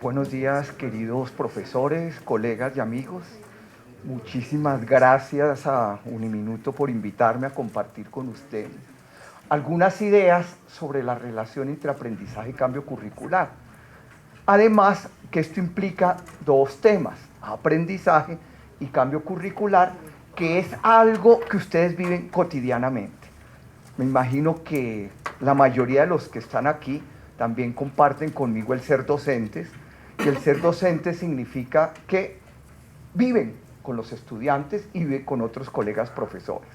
Buenos días, queridos profesores, colegas y amigos. Muchísimas gracias a Uniminuto por invitarme a compartir con ustedes algunas ideas sobre la relación entre aprendizaje y cambio curricular. Además, que esto implica dos temas, aprendizaje y cambio curricular, que es algo que ustedes viven cotidianamente. Me imagino que la mayoría de los que están aquí también comparten conmigo el ser docentes, y el ser docente significa que viven con los estudiantes y viven con otros colegas profesores.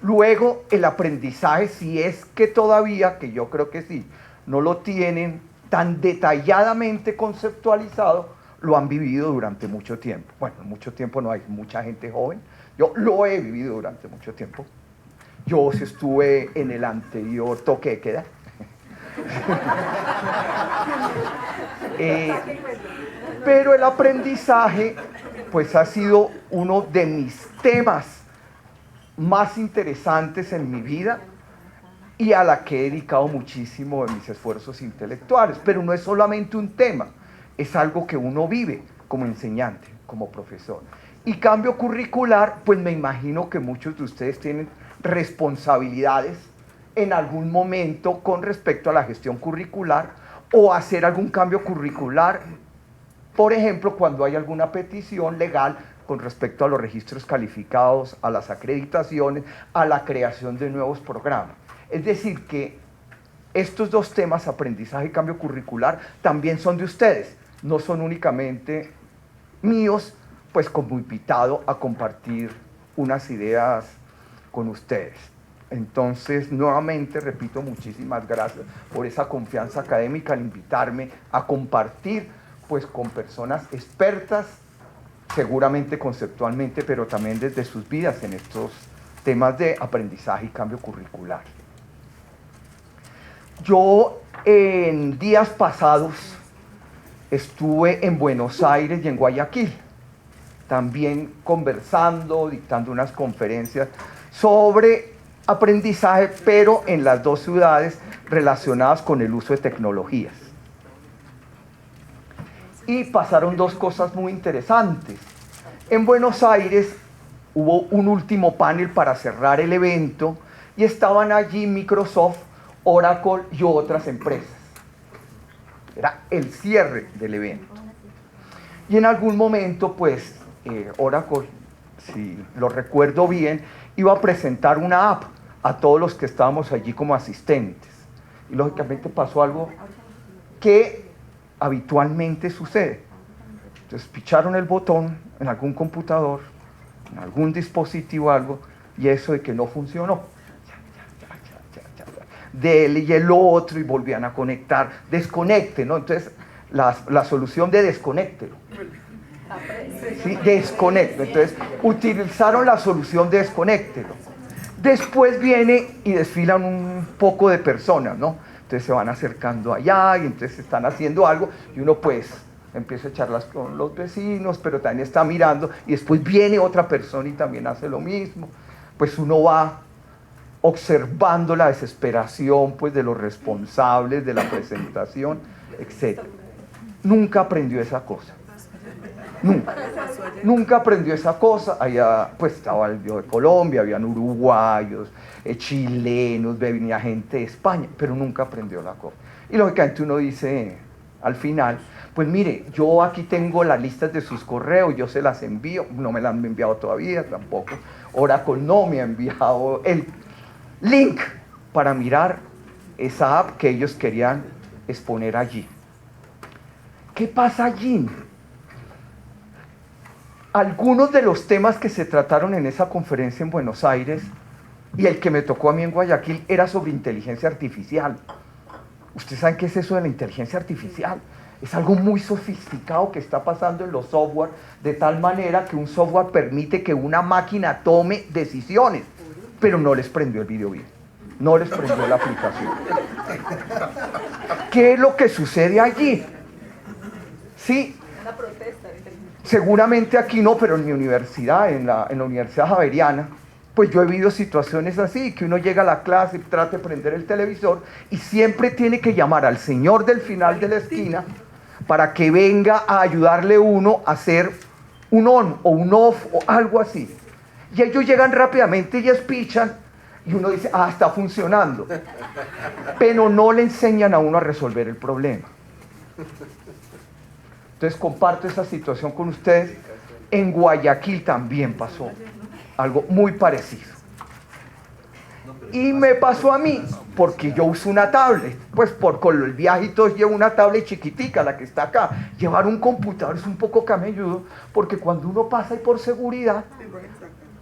Luego, el aprendizaje, si es que todavía, que yo creo que sí, no lo tienen tan detalladamente conceptualizado, lo han vivido durante mucho tiempo. Bueno, mucho tiempo no hay mucha gente joven, yo lo he vivido durante mucho tiempo. Yo sí estuve en el anterior toque de queda. Pero el aprendizaje pues ha sido uno de mis temas más interesantes en mi vida y a la que he dedicado muchísimo de mis esfuerzos intelectuales. Pero no es solamente un tema, es algo que uno vive como enseñante, como profesor. Y cambio curricular, pues me imagino que muchos de ustedes tienen responsabilidades en algún momento con respecto a la gestión curricular o hacer algún cambio curricular, por ejemplo, cuando hay alguna petición legal con respecto a los registros calificados, a las acreditaciones, a la creación de nuevos programas. Es decir, que estos dos temas, aprendizaje y cambio curricular, también son de ustedes, no son únicamente míos, pues como invitado a compartir unas ideas con ustedes. Entonces, nuevamente, repito, muchísimas gracias por esa confianza académica al invitarme a compartir pues con personas expertas, seguramente conceptualmente, pero también desde sus vidas en estos temas de aprendizaje y cambio curricular. Yo en días pasados estuve en Buenos Aires y en Guayaquil, también conversando, dictando unas conferencias sobre aprendizaje, pero en las dos ciudades relacionadas con el uso de tecnologías. Y pasaron dos cosas muy interesantes. En Buenos Aires hubo un último panel para cerrar el evento y estaban allí Microsoft, Oracle y otras empresas. Era el cierre del evento. Y en algún momento, pues, Oracle, si lo recuerdo bien, iba a presentar una app a todos los que estábamos allí como asistentes. Y lógicamente pasó algo que habitualmente sucede. Entonces picharon el botón en algún computador, en algún dispositivo, algo, y eso de que no funcionó. De él y el otro, y volvían a conectar, desconecte, ¿no? Entonces la solución de desconéctelo. ¿Sí? Desconecte. Entonces utilizaron la solución de desconéctelo. Después viene y desfilan un poco de personas, ¿no? Entonces se van acercando allá y entonces están haciendo algo y uno pues empieza a charlas con los vecinos, pero también está mirando y después viene otra persona y también hace lo mismo. Pues uno va observando la desesperación pues de los responsables de la presentación, etc. Nunca aprendió esa cosa. Nunca aprendió esa cosa. Allá pues estaba el de Colombia, habían uruguayos, chilenos, venía gente de España, pero nunca aprendió la cosa. Y lógicamente uno dice al final, pues mire, yo aquí tengo las listas de sus correos, yo se las envío, no me las han enviado todavía tampoco, Oracle no me ha enviado el link para mirar esa app que ellos querían exponer allí. ¿Qué pasa allí? Algunos de los temas que se trataron en esa conferencia en Buenos Aires y el que me tocó a mí en Guayaquil era sobre inteligencia artificial. ¿Ustedes saben qué es eso de la inteligencia artificial? Es algo muy sofisticado que está pasando en los software, de tal manera que un software permite que una máquina tome decisiones, pero no les prendió el video bien, no les prendió la aplicación. ¿Qué es lo que sucede allí? Sí. Una protesta. Seguramente aquí no, pero en mi universidad, en la Universidad Javeriana, pues yo he vivido situaciones así, que uno llega a la clase y trata de prender el televisor y siempre tiene que llamar al señor del final de la esquina para que venga a ayudarle uno a hacer un on o un off o algo así. Y ellos llegan rápidamente y espichan y uno dice, ah, está funcionando. Pero no le enseñan a uno a resolver el problema. Entonces comparto esa situación con ustedes. En Guayaquil también pasó algo muy parecido. Y me pasó a mí, porque yo uso una tablet, pues con el viaje y todo llevo una tablet chiquitica, la que está acá. Llevar un computador es un poco camelludo, porque cuando uno pasa y por seguridad,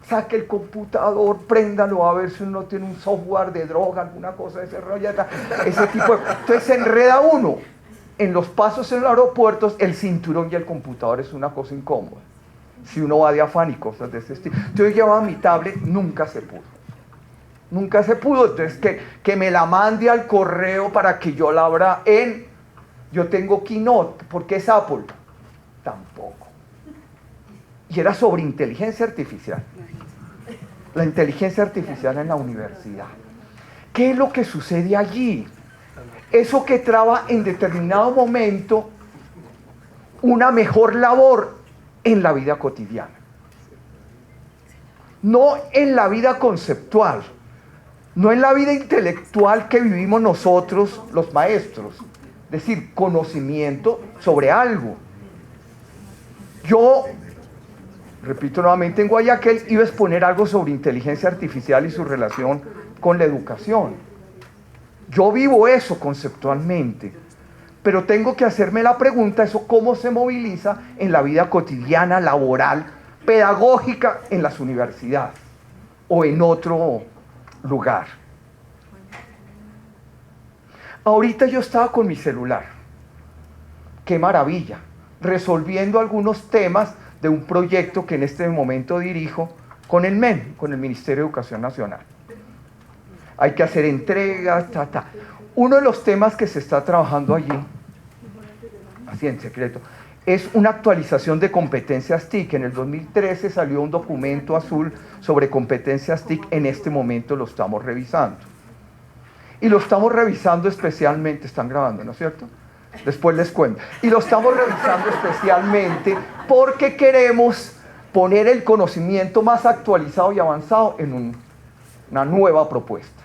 saque el computador, préndalo a ver si uno tiene un software de droga, alguna cosa de ese rollo, ese tipo de... Entonces se enreda uno. En los pasos en los aeropuertos, el cinturón y el computador es una cosa incómoda. Si uno va de afán y cosas de ese estilo. Entonces yo llevaba mi tablet, nunca se pudo. Nunca se pudo, entonces que me la mande al correo para que yo la abra yo tengo Keynote, porque es Apple, tampoco. Y era sobre inteligencia artificial. La inteligencia artificial en la universidad. ¿Qué es lo que sucede allí? Eso que traba en determinado momento una mejor labor en la vida cotidiana. No en la vida conceptual, no en la vida intelectual que vivimos nosotros, los maestros. Es decir, conocimiento sobre algo. Yo, repito nuevamente, en Guayaquil iba a exponer algo sobre inteligencia artificial y su relación con la educación. Yo vivo eso conceptualmente, pero tengo que hacerme la pregunta, eso cómo se moviliza en la vida cotidiana, laboral, pedagógica en las universidades o en otro lugar. Ahorita yo estaba con mi celular, qué maravilla, resolviendo algunos temas de un proyecto que en este momento dirijo con el MEN, con el Ministerio de Educación Nacional. Hay que hacer entregas, Uno de los temas que se está trabajando allí, así en secreto, es una actualización de competencias TIC. En el 2013 salió un documento azul sobre competencias TIC, en este momento lo estamos revisando. Y lo estamos revisando especialmente, están grabando, ¿no es cierto? Después les cuento. Y lo estamos revisando especialmente porque queremos poner el conocimiento más actualizado y avanzado en una nueva propuesta.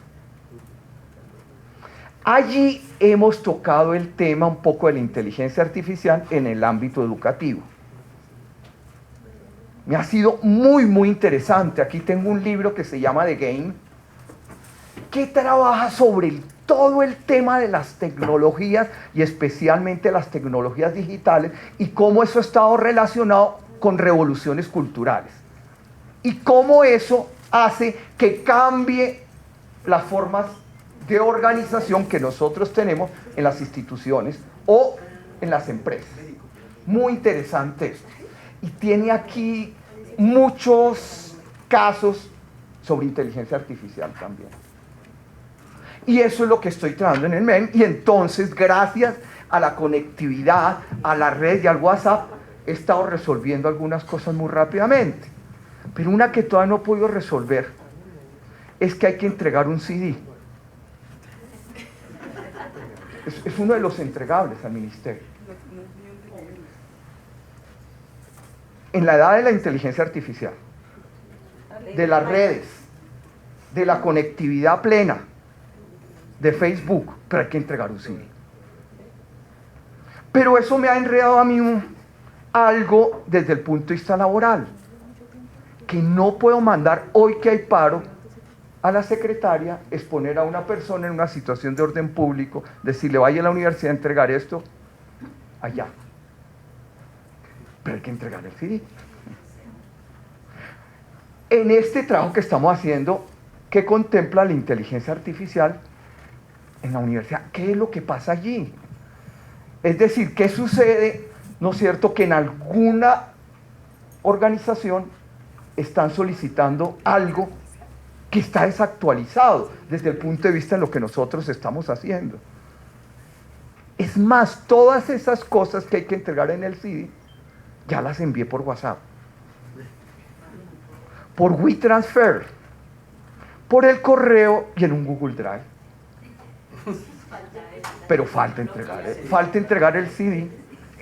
Allí hemos tocado el tema un poco de la inteligencia artificial en el ámbito educativo. Me ha sido muy, muy interesante. Aquí tengo un libro que se llama The Game, que trabaja sobre todo el tema de las tecnologías y especialmente las tecnologías digitales y cómo eso ha estado relacionado con revoluciones culturales. Y cómo eso hace que cambie las formas de organización que nosotros tenemos en las instituciones o en las empresas. Muy interesante esto. Y tiene aquí muchos casos sobre inteligencia artificial también. Y eso es lo que estoy trabajando en el MEN. Y entonces, gracias a la conectividad, a la red y al WhatsApp, he estado resolviendo algunas cosas muy rápidamente. Pero una que todavía no he podido resolver es que hay que entregar un CD. Es uno de los entregables al ministerio. En la edad de la inteligencia artificial, de las redes, de la conectividad plena, de Facebook, pero hay que entregar un CD. Pero eso me ha enredado a mí algo desde el punto de vista laboral, que no puedo mandar hoy que hay paro a la secretaria, exponer a una persona en una situación de orden público, decirle vaya a la universidad a entregar esto allá. Pero hay que entregar el CD. En este trabajo que estamos haciendo, ¿qué contempla la inteligencia artificial en la universidad? ¿Qué es lo que pasa allí? Es decir, ¿qué sucede, no es cierto, que en alguna organización están solicitando algo que está desactualizado desde el punto de vista de lo que nosotros estamos haciendo? Es más, todas esas cosas que hay que entregar en el CD, ya las envié por WhatsApp, por WeTransfer, por el correo y en un Google Drive. Pero falta entregar el CD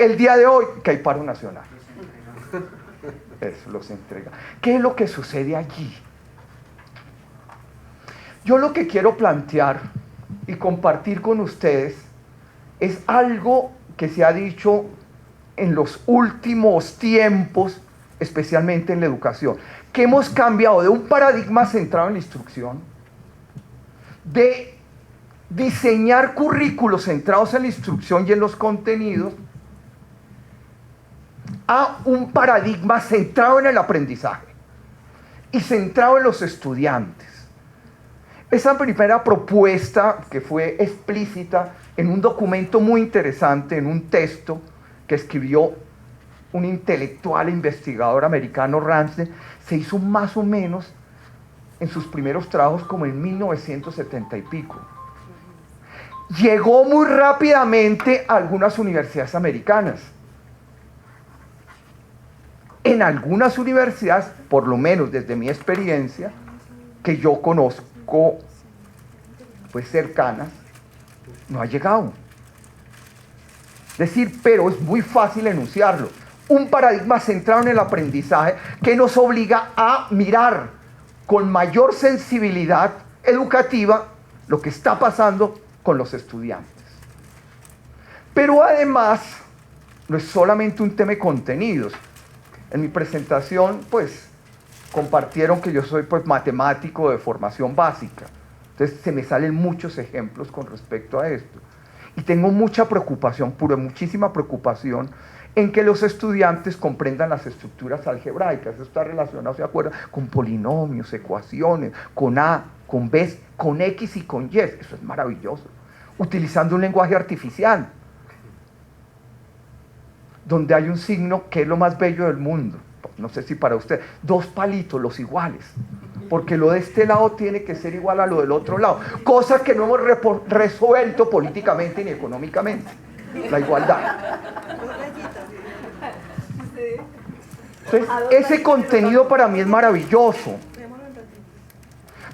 el día de hoy que hay paro nacional. Eso los entrega. ¿Qué es lo que sucede allí? Yo lo que quiero plantear y compartir con ustedes es algo que se ha dicho en los últimos tiempos, especialmente en la educación, que hemos cambiado de un paradigma centrado en la instrucción, de diseñar currículos centrados en la instrucción y en los contenidos, a un paradigma centrado en el aprendizaje y centrado en los estudiantes. Esa primera propuesta, que fue explícita en un documento muy interesante, en un texto que escribió un intelectual e investigador americano, Ramsden, se hizo más o menos en sus primeros trabajos como en 1970 y pico. Llegó muy rápidamente a algunas universidades americanas. En algunas universidades, por lo menos desde mi experiencia, que yo conozco, pues cercanas, no ha llegado. Es decir, pero es muy fácil enunciarlo. Un paradigma centrado en el aprendizaje que nos obliga a mirar con mayor sensibilidad educativa lo que está pasando con los estudiantes. Pero además, no es solamente un tema de contenidos. En mi presentación, pues, compartieron que yo soy, pues, matemático de formación básica. Entonces, se me salen muchos ejemplos con respecto a esto. Y tengo mucha preocupación, muchísima preocupación, en que los estudiantes comprendan las estructuras algebraicas. Eso está relacionado, ¿se acuerdan?, con polinomios, ecuaciones, con A, con B, con X y con Y. Eso es maravilloso. Utilizando un lenguaje artificial, donde hay un signo que es lo más bello del mundo. No sé si para usted, dos palitos, los iguales, porque lo de este lado tiene que ser igual a lo del otro lado, cosa que no hemos resuelto políticamente ni económicamente, la igualdad. Entonces, ese contenido para mí es maravilloso,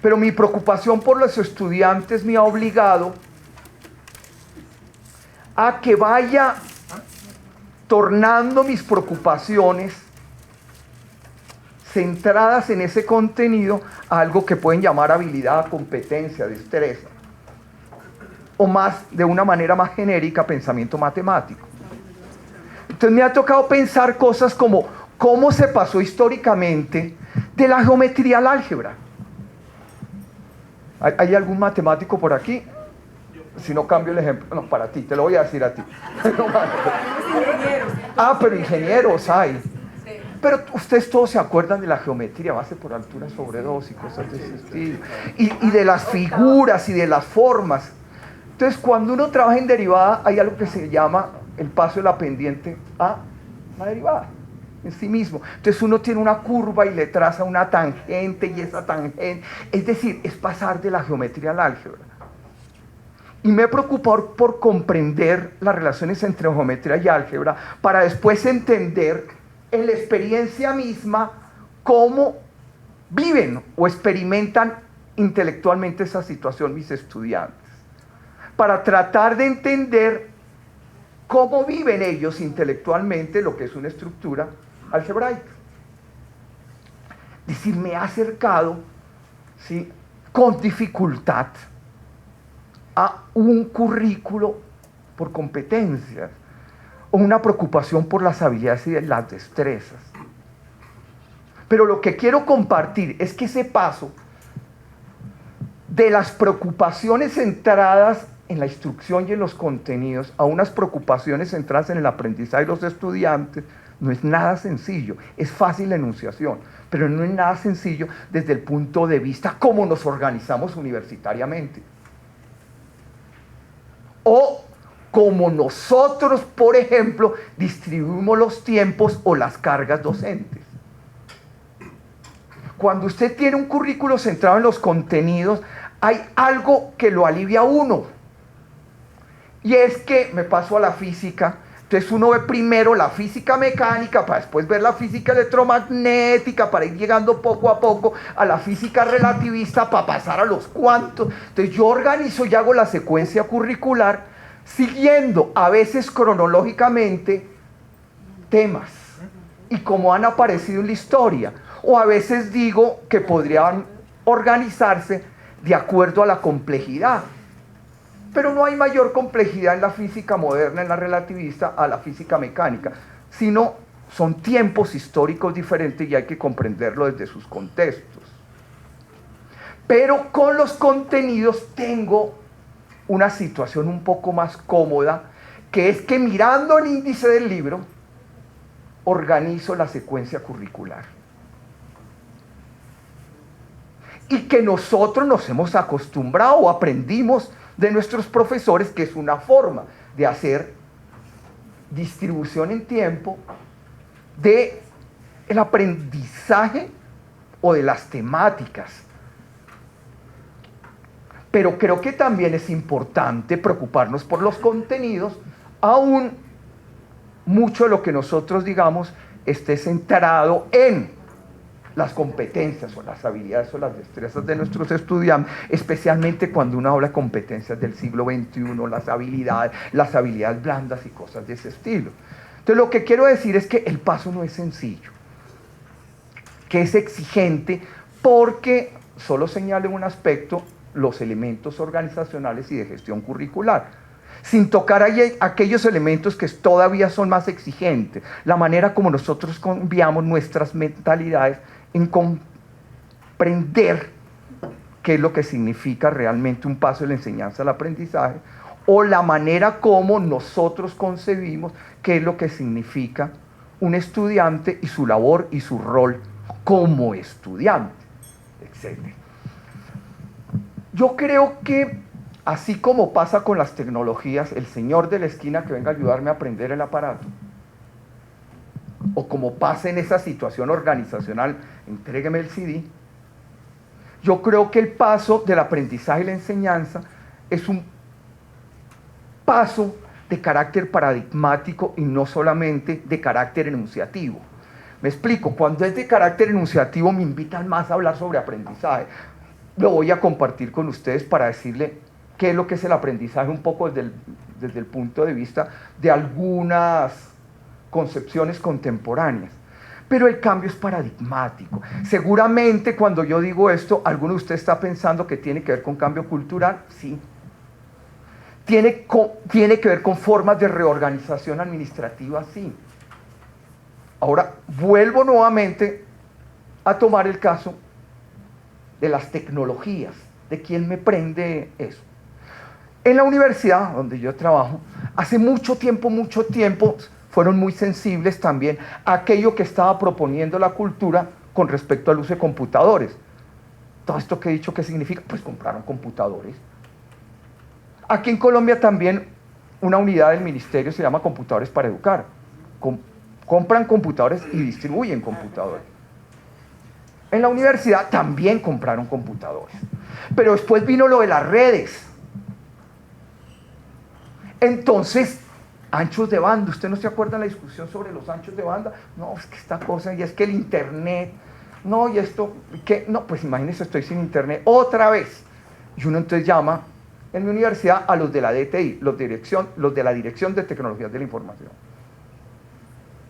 pero mi preocupación por los estudiantes me ha obligado a que vaya tornando mis preocupaciones centradas en ese contenido a algo que pueden llamar habilidad, competencia, destreza, o más, de una manera más genérica, pensamiento matemático. Entonces me ha tocado pensar cosas como cómo se pasó históricamente de la geometría al álgebra. ¿Hay algún matemático por aquí? Si no, cambio el ejemplo. No, para ti, te lo voy a decir a ti. Pero ingenieros hay. Pero ustedes todos se acuerdan de la geometría, base por altura sobre 2 y cosas de ese estilo. Y de las figuras y de las formas. Entonces, cuando uno trabaja en derivada, hay algo que se llama el paso de la pendiente a la derivada en sí mismo. Entonces, uno tiene una curva y le traza una tangente, y esa tangente, es decir, es pasar de la geometría al álgebra. Y me he preocupado por comprender las relaciones entre geometría y álgebra para después entender en la experiencia misma cómo viven o experimentan intelectualmente esa situación mis estudiantes, para tratar de entender cómo viven ellos intelectualmente lo que es una estructura algebraica. Es decir, me ha acercado, ¿sí?, con dificultad a un currículo por competencias, o una preocupación por las habilidades y las destrezas. Pero lo que quiero compartir es que ese paso de las preocupaciones centradas en la instrucción y en los contenidos a unas preocupaciones centradas en el aprendizaje de los estudiantes no es nada sencillo. Es fácil la enunciación, pero no es nada sencillo desde el punto de vista cómo nos organizamos universitariamente, o como nosotros, por ejemplo, distribuimos los tiempos o las cargas docentes. Cuando usted tiene un currículo centrado en los contenidos, hay algo que lo alivia a uno. Y es que, me paso a la física, entonces uno ve primero la física mecánica, para después ver la física electromagnética, para ir llegando poco a poco a la física relativista, para pasar a los cuantos. Entonces yo organizo y hago la secuencia curricular, siguiendo a veces cronológicamente temas y como han aparecido en la historia. O a veces digo que podrían organizarse de acuerdo a la complejidad. Pero no hay mayor complejidad en la física moderna, en la relativista, a la física mecánica, sino son tiempos históricos diferentes y hay que comprenderlo desde sus contextos. Pero con los contenidos tengo una situación un poco más cómoda, que es que mirando el índice del libro, organizo la secuencia curricular. Y que nosotros nos hemos acostumbrado o aprendimos de nuestros profesores que es una forma de hacer distribución en tiempo del aprendizaje o de las temáticas. Pero creo que también es importante preocuparnos por los contenidos, aún mucho de lo que nosotros digamos esté centrado en las competencias o las habilidades o las destrezas de nuestros estudiantes, especialmente cuando uno habla de competencias del siglo XXI, las habilidades blandas y cosas de ese estilo. Entonces lo que quiero decir es que el paso no es sencillo, que es exigente porque solo señala un aspecto, los elementos organizacionales y de gestión curricular, sin tocar aquellos elementos que todavía son más exigentes, la manera como nosotros cambiamos nuestras mentalidades en comprender qué es lo que significa realmente un paso de la enseñanza al aprendizaje, o la manera como nosotros concebimos qué es lo que significa un estudiante y su labor y su rol como estudiante, etc. Yo creo que así como pasa con las tecnologías, el señor de la esquina que venga a ayudarme a aprender el aparato, o como pasa en esa situación organizacional, entrégueme el CD, yo creo que el paso del aprendizaje y la enseñanza es un paso de carácter paradigmático y no solamente de carácter enunciativo. Me explico, cuando es de carácter enunciativo me invitan más a hablar sobre aprendizaje. Lo voy a compartir con ustedes para decirle qué es lo que es el aprendizaje un poco desde el punto de vista de algunas concepciones contemporáneas. Pero el cambio es paradigmático. Seguramente cuando yo digo esto, alguno de ustedes está pensando que tiene que ver con cambio cultural. Sí. Tiene que ver con formas de reorganización administrativa, sí. Ahora, vuelvo nuevamente a tomar el caso de las tecnologías, de quién me prende eso. En la universidad donde yo trabajo, hace mucho tiempo, fueron muy sensibles también a aquello que estaba proponiendo la cultura con respecto al uso de computadores. Todo esto que he dicho, ¿qué significa? Pues compraron computadores. Aquí en Colombia también una unidad del ministerio se llama Computadores para Educar. Compran computadores y distribuyen computadores. En la universidad también compraron computadores. Pero después vino lo de las redes. Entonces, anchos de banda. ¿Usted no se acuerda de la discusión sobre los anchos de banda? No, es que esta cosa, y es que el internet, no, y esto, ¿qué? No, pues imagínense, estoy sin internet otra vez. Y uno entonces llama en mi universidad a los de la DTI, los de la Dirección de Tecnologías de la Información.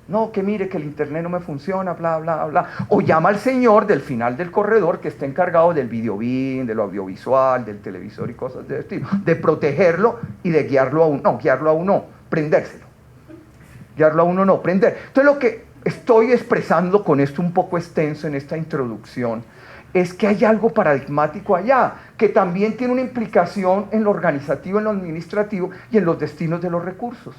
No, que mire que el internet no me funciona, bla, bla, bla. O llama al señor del final del corredor que está encargado del videobin, de lo audiovisual, del televisor y cosas de ese estilo, de protegerlo y de guiarlo a uno. No, guiarlo a uno, prendérselo. Guiarlo a uno no, prender. Entonces lo que estoy expresando con esto un poco extenso en esta introducción es que hay algo paradigmático allá, que también tiene una implicación en lo organizativo, en lo administrativo y en los destinos de los recursos.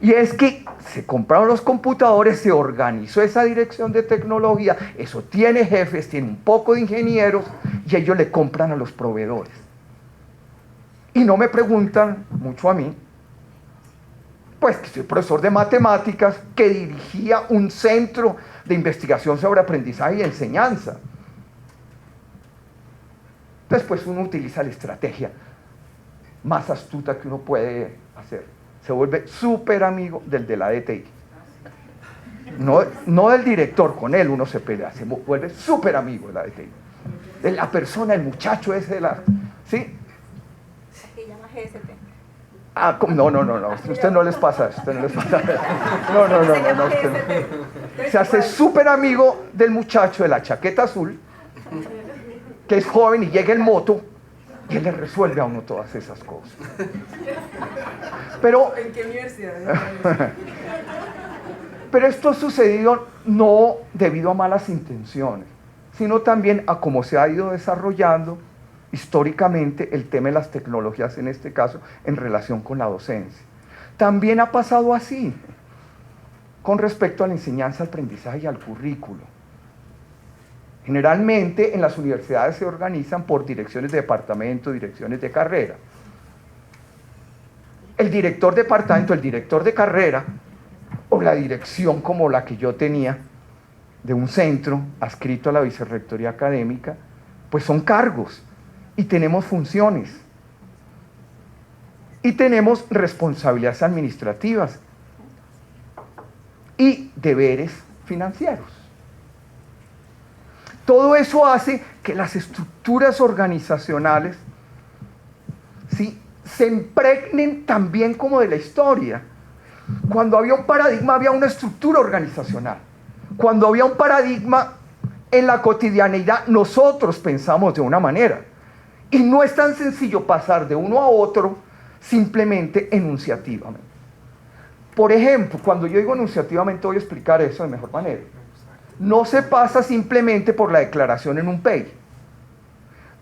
Y es que se compraron los computadores, se organizó esa dirección de tecnología, eso tiene jefes, tiene un poco de ingenieros y ellos le compran a los proveedores. Y no me preguntan mucho a mí, pues que soy profesor de matemáticas que dirigía un centro de investigación sobre aprendizaje y enseñanza. Después uno utiliza la estrategia más astuta que uno puede hacer. Se vuelve súper amigo del de la DTI. No del director, con él uno se pelea, se vuelve súper amigo de la DTI. De la persona, el muchacho ese de la... ¿Sí? Que llama GST. No, usted no les pasa eso, usted no les pasa eso. No, usted no. Se hace súper amigo del muchacho de la chaqueta azul, que es joven y llega en moto, y él le resuelve a uno todas esas cosas. Pero, ¿en qué universidad? pero esto ha sucedido no debido a malas intenciones, sino también a cómo se ha ido desarrollando históricamente el tema de las tecnologías, en este caso, en relación con la docencia. También ha pasado así con respecto a la enseñanza, aprendizaje y al currículo. Generalmente en las universidades se organizan por direcciones de departamento, direcciones de carrera. El director de departamento, el director de carrera, o la dirección como la que yo tenía, de un centro adscrito a la vicerrectoría académica, pues son cargos y tenemos funciones y tenemos responsabilidades administrativas y deberes financieros. Todo eso hace que las estructuras organizacionales, ¿sí?, se impregnen también como de la historia. Cuando había un paradigma, había una estructura organizacional. Cuando había un paradigma en la cotidianeidad, nosotros pensamos de una manera. Y no es tan sencillo pasar de uno a otro simplemente enunciativamente. Por ejemplo, cuando yo digo enunciativamente, voy a explicar eso de mejor manera. No se pasa simplemente por la declaración en un PEI.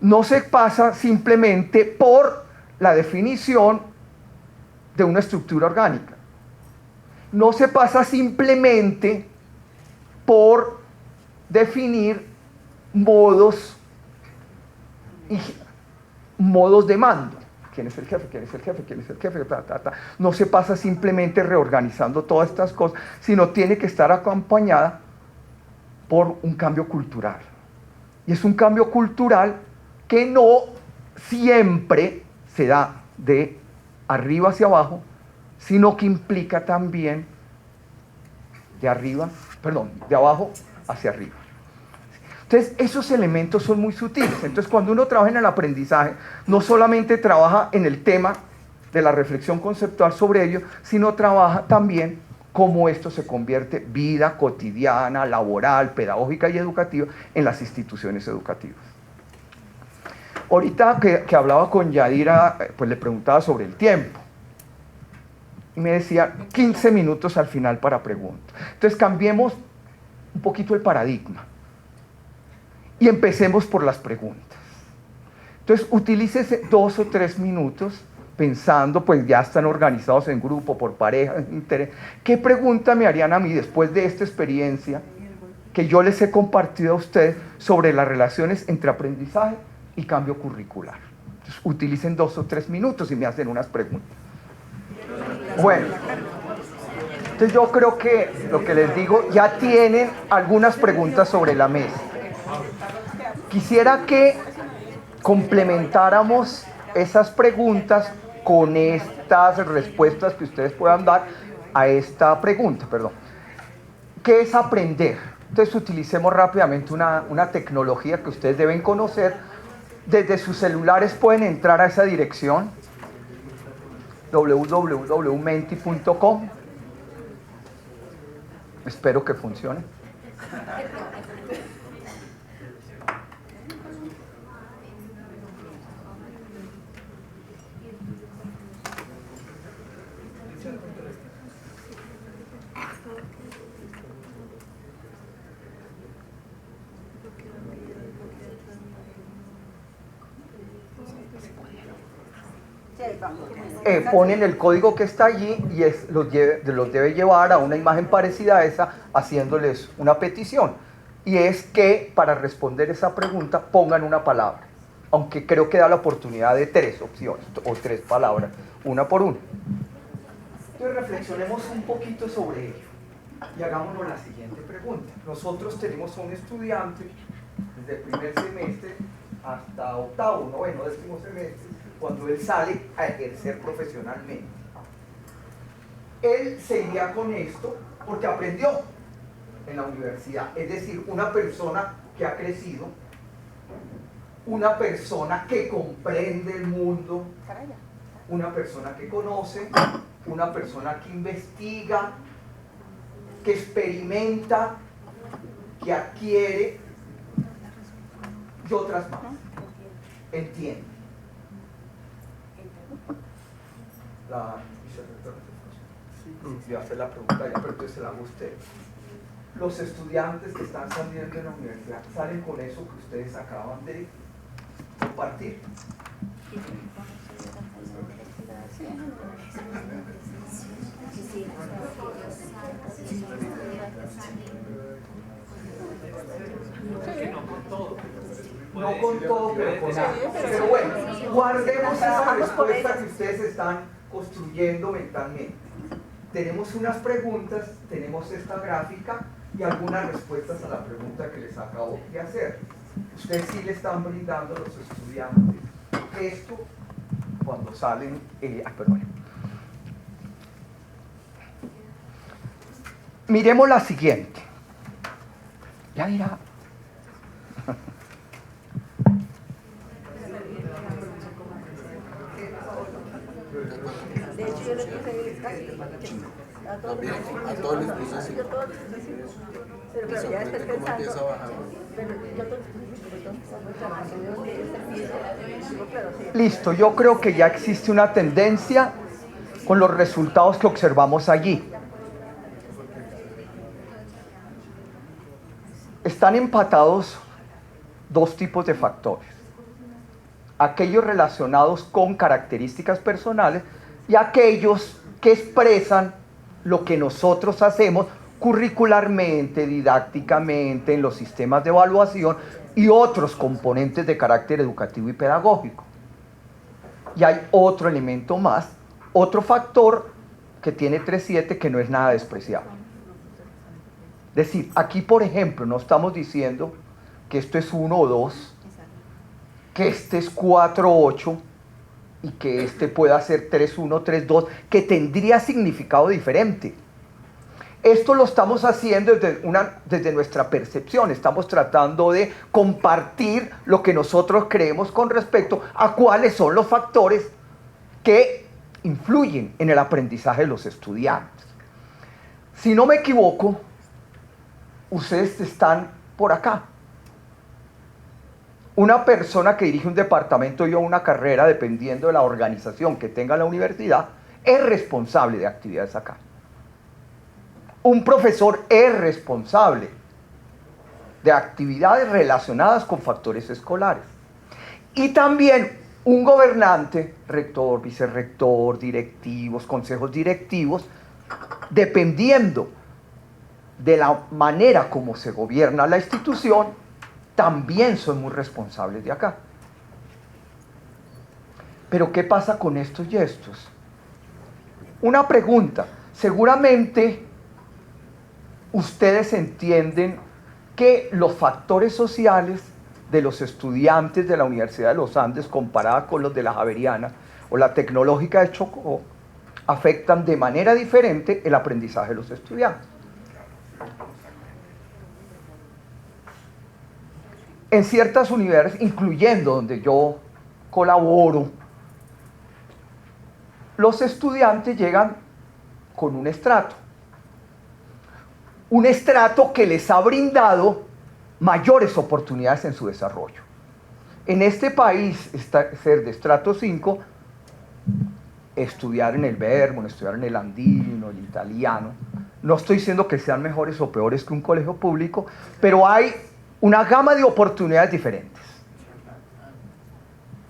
No se pasa simplemente por la definición de una estructura orgánica. No se pasa simplemente por definir modos de mando. ¿Quién es el jefe? ¿Quién es el jefe? ¿Quién es el jefe? No se pasa simplemente reorganizando todas estas cosas, sino tiene que estar acompañada por un cambio cultural. Y es un cambio cultural que no siempre se da de arriba hacia abajo, sino que implica también de abajo hacia arriba. Entonces, esos elementos son muy sutiles. Entonces, cuando uno trabaja en el aprendizaje, no solamente trabaja en el tema de la reflexión conceptual sobre ello, sino trabaja también cómo esto se convierte vida cotidiana, laboral, pedagógica y educativa en las instituciones educativas. Ahorita que hablaba con Yadira, pues le preguntaba sobre el tiempo. Y me decía 15 minutos al final para preguntas. Entonces cambiemos un poquito el paradigma. Y empecemos por las preguntas. Entonces utilícese 2 o 3 minutos pensando, pues ya están organizados en grupo, por pareja, en interés. ¿Qué pregunta me harían a mí después de esta experiencia que yo les he compartido a ustedes sobre las relaciones entre aprendizaje y cambio curricular? Entonces, utilicen 2 o 3 minutos y me hacen unas preguntas. Bueno, entonces yo creo que lo que les digo, ya tienen algunas preguntas sobre la mesa. Quisiera que complementáramos esas preguntas con estas respuestas que ustedes puedan dar a esta pregunta, ¿Qué es aprender? Entonces utilicemos rápidamente una tecnología que ustedes deben conocer. Desde sus celulares pueden entrar a esa dirección, www.menti.com. Espero que funcione. Ponen el código que está allí y los debe llevar a una imagen parecida a esa, haciéndoles una petición. Y es que para responder esa pregunta pongan una palabra, aunque creo que da la oportunidad de 3 opciones o 3 palabras, una por una. Entonces reflexionemos un poquito sobre ello y hagámonos la siguiente pregunta. Nosotros tenemos a un estudiante desde el primer semestre hasta octavo, noveno, 10º semestre, cuando él sale a ejercer profesionalmente. Él se iría con esto porque aprendió en la universidad, es decir, una persona que ha crecido, una persona que comprende el mundo una persona que conoce, una persona que investiga, que experimenta, que adquiere y otras más. Entiende. La vicerrectora le hace la pregunta ya, pero entonces se la hago a usted. Los estudiantes que están saliendo de la universidad salen con eso que ustedes acaban de compartir. No con todo, pero con algo. Pero bueno, guardemos esa respuesta que ustedes están construyendo mentalmente. Tenemos unas preguntas, tenemos esta gráfica y algunas respuestas a la pregunta que les acabo de hacer. Ustedes sí le están brindando a los estudiantes esto cuando salen. Perdón. Miremos la siguiente. Ya dirá. De hecho, yo le puse casi a todos les puse así. Pero ya está pensando. Empieza a bajar. Listo, yo creo que ya existe una tendencia con los resultados que observamos allí. Están empatados dos tipos de factores. Aquellos relacionados con características personales y aquellos que expresan lo que nosotros hacemos curricularmente, didácticamente, en los sistemas de evaluación y otros componentes de carácter educativo y pedagógico. Y hay otro elemento más, otro factor que tiene 3.7 que no es nada despreciable. Es decir, aquí por ejemplo no estamos diciendo que esto es 1 o 2, que este es 4 o 8 y que este pueda ser 3-1, 3-2, que tendría significado diferente. Esto lo estamos haciendo desde nuestra percepción, estamos tratando de compartir lo que nosotros creemos con respecto a cuáles son los factores que influyen en el aprendizaje de los estudiantes. Si no me equivoco, ustedes están por acá. Una persona que dirige un departamento y una carrera, dependiendo de la organización que tenga la universidad, es responsable de actividades acá. Un profesor es responsable de actividades relacionadas con factores escolares. Y también un gobernante, rector, vicerrector, directivos, consejos directivos, dependiendo de la manera como se gobierna la institución, también son muy responsables de acá. Pero ¿qué pasa con estos y estos? Una pregunta. Seguramente ustedes entienden que los factores sociales de los estudiantes de la Universidad de los Andes comparada con los de la Javeriana o la Tecnológica de Chocó afectan de manera diferente el aprendizaje de los estudiantes. En ciertas universidades, incluyendo donde yo colaboro, los estudiantes llegan con un estrato que les ha brindado mayores oportunidades en su desarrollo. En este país, ser de estrato 5, estudiar en el Vermont, estudiar en el Andino, el italiano, no estoy diciendo que sean mejores o peores que un colegio público, pero hay una gama de oportunidades diferentes.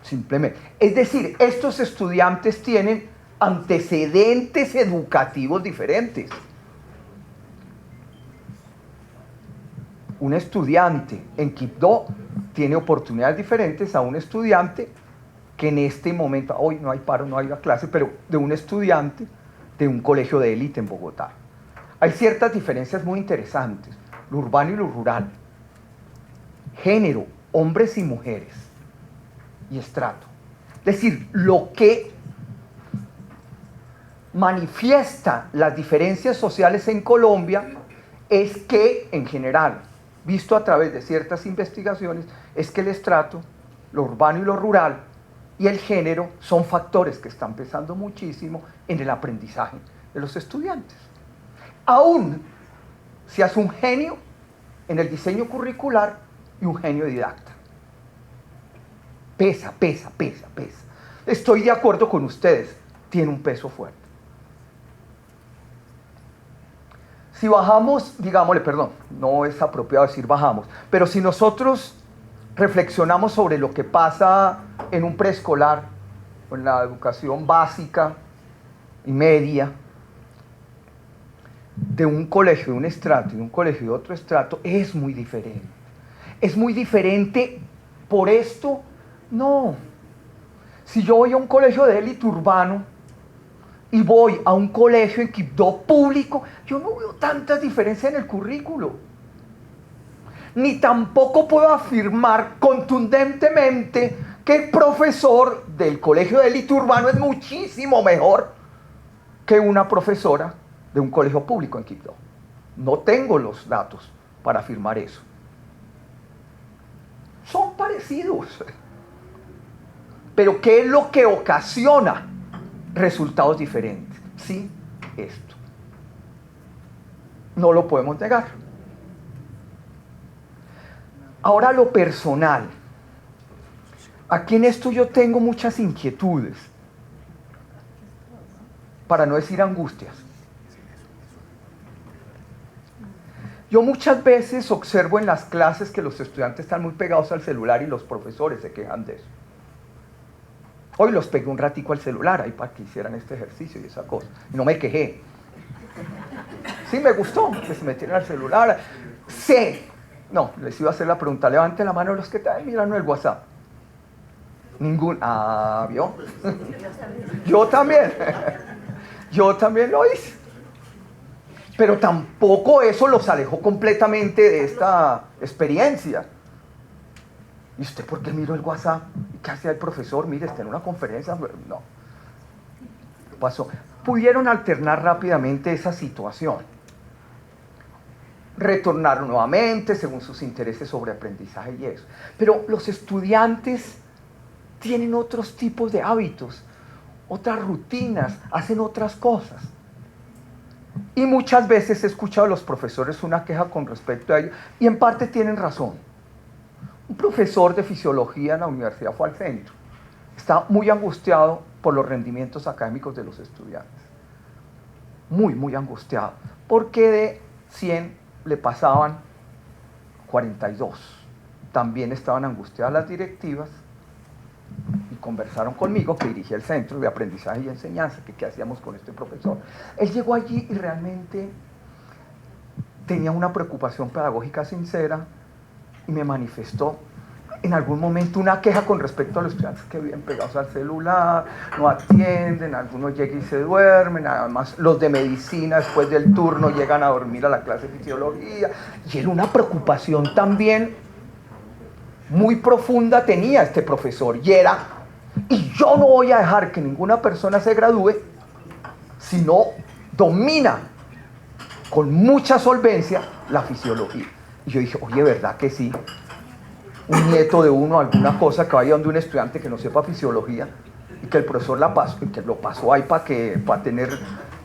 Simplemente. Es decir, estos estudiantes tienen antecedentes educativos diferentes. Un estudiante en Quibdó tiene oportunidades diferentes a un estudiante que en este momento, hoy no hay paro, no hay clase, pero de un estudiante de un colegio de élite en Bogotá. Hay ciertas diferencias muy interesantes, lo urbano y lo rural, género, hombres y mujeres, y estrato. Es decir, lo que manifiesta las diferencias sociales en Colombia es que, en general, visto a través de ciertas investigaciones, es que el estrato, lo urbano y lo rural, y el género son factores que están pesando muchísimo en el aprendizaje de los estudiantes. Aún si es un genio en el diseño curricular y un genio didacta. Pesa. Estoy de acuerdo con ustedes, tiene un peso fuerte. Si bajamos, digámosle, perdón, no es apropiado decir bajamos, pero si nosotros reflexionamos sobre lo que pasa en un preescolar, o en la educación básica y media, de un colegio de un estrato y de un colegio de otro estrato, es muy diferente. ¿Es muy diferente por esto? No. Si yo voy a un colegio de élite urbano y voy a un colegio en Quibdó público, yo no veo tantas diferencias en el currículo. Ni tampoco puedo afirmar contundentemente que el profesor del colegio de élite urbano es muchísimo mejor que una profesora de un colegio público en Quibdó. No tengo los datos para afirmar eso. Son parecidos. Pero ¿qué es lo que ocasiona resultados diferentes? Sí, esto. No lo podemos negar. Ahora lo personal. Aquí en esto yo tengo muchas inquietudes, para no decir angustias. Yo muchas veces observo en las clases que los estudiantes están muy pegados al celular y los profesores se quejan de eso. Hoy los pegué un ratico al celular ahí para que hicieran este ejercicio y esa cosa. Y no me quejé. Sí, me gustó que se metieran al celular. Sé. No, les iba a hacer la pregunta. Levanten la mano los que están mirando el WhatsApp. Ningún. Ah, ¿vio? Yo también. Yo también lo hice. Pero tampoco eso los alejó completamente de esta experiencia. ¿Y usted por qué miró el WhatsApp? ¿Qué hacía el profesor? Mire, está en una conferencia. No. Pasó. Pudieron alternar rápidamente esa situación. Retornar nuevamente según sus intereses sobre aprendizaje y eso. Pero los estudiantes tienen otros tipos de hábitos, otras rutinas, hacen otras cosas. Y muchas veces he escuchado a los profesores una queja con respecto a ello, y en parte tienen razón. Un profesor de fisiología en la universidad fue al centro. Está muy angustiado por los rendimientos académicos de los estudiantes. Muy angustiado. Porque de 100 le pasaban 42. También estaban angustiadas las directivas y conversaron conmigo, que dirigía el Centro de Aprendizaje y Enseñanza, que qué hacíamos con este profesor. Él llegó allí y realmente tenía una preocupación pedagógica sincera y me manifestó en algún momento una queja con respecto a los estudiantes que viven pegados al celular, no atienden, algunos llegan y se duermen, además los de medicina después del turno llegan a dormir a la clase de fisiología, y era una preocupación también muy profunda tenía este profesor, y yo no voy a dejar que ninguna persona se gradúe si no domina con mucha solvencia la fisiología. Y yo dije, oye, ¿verdad que sí? Un nieto de uno, alguna cosa, que vaya donde un estudiante que no sepa fisiología y que el profesor que lo pasó ahí para tener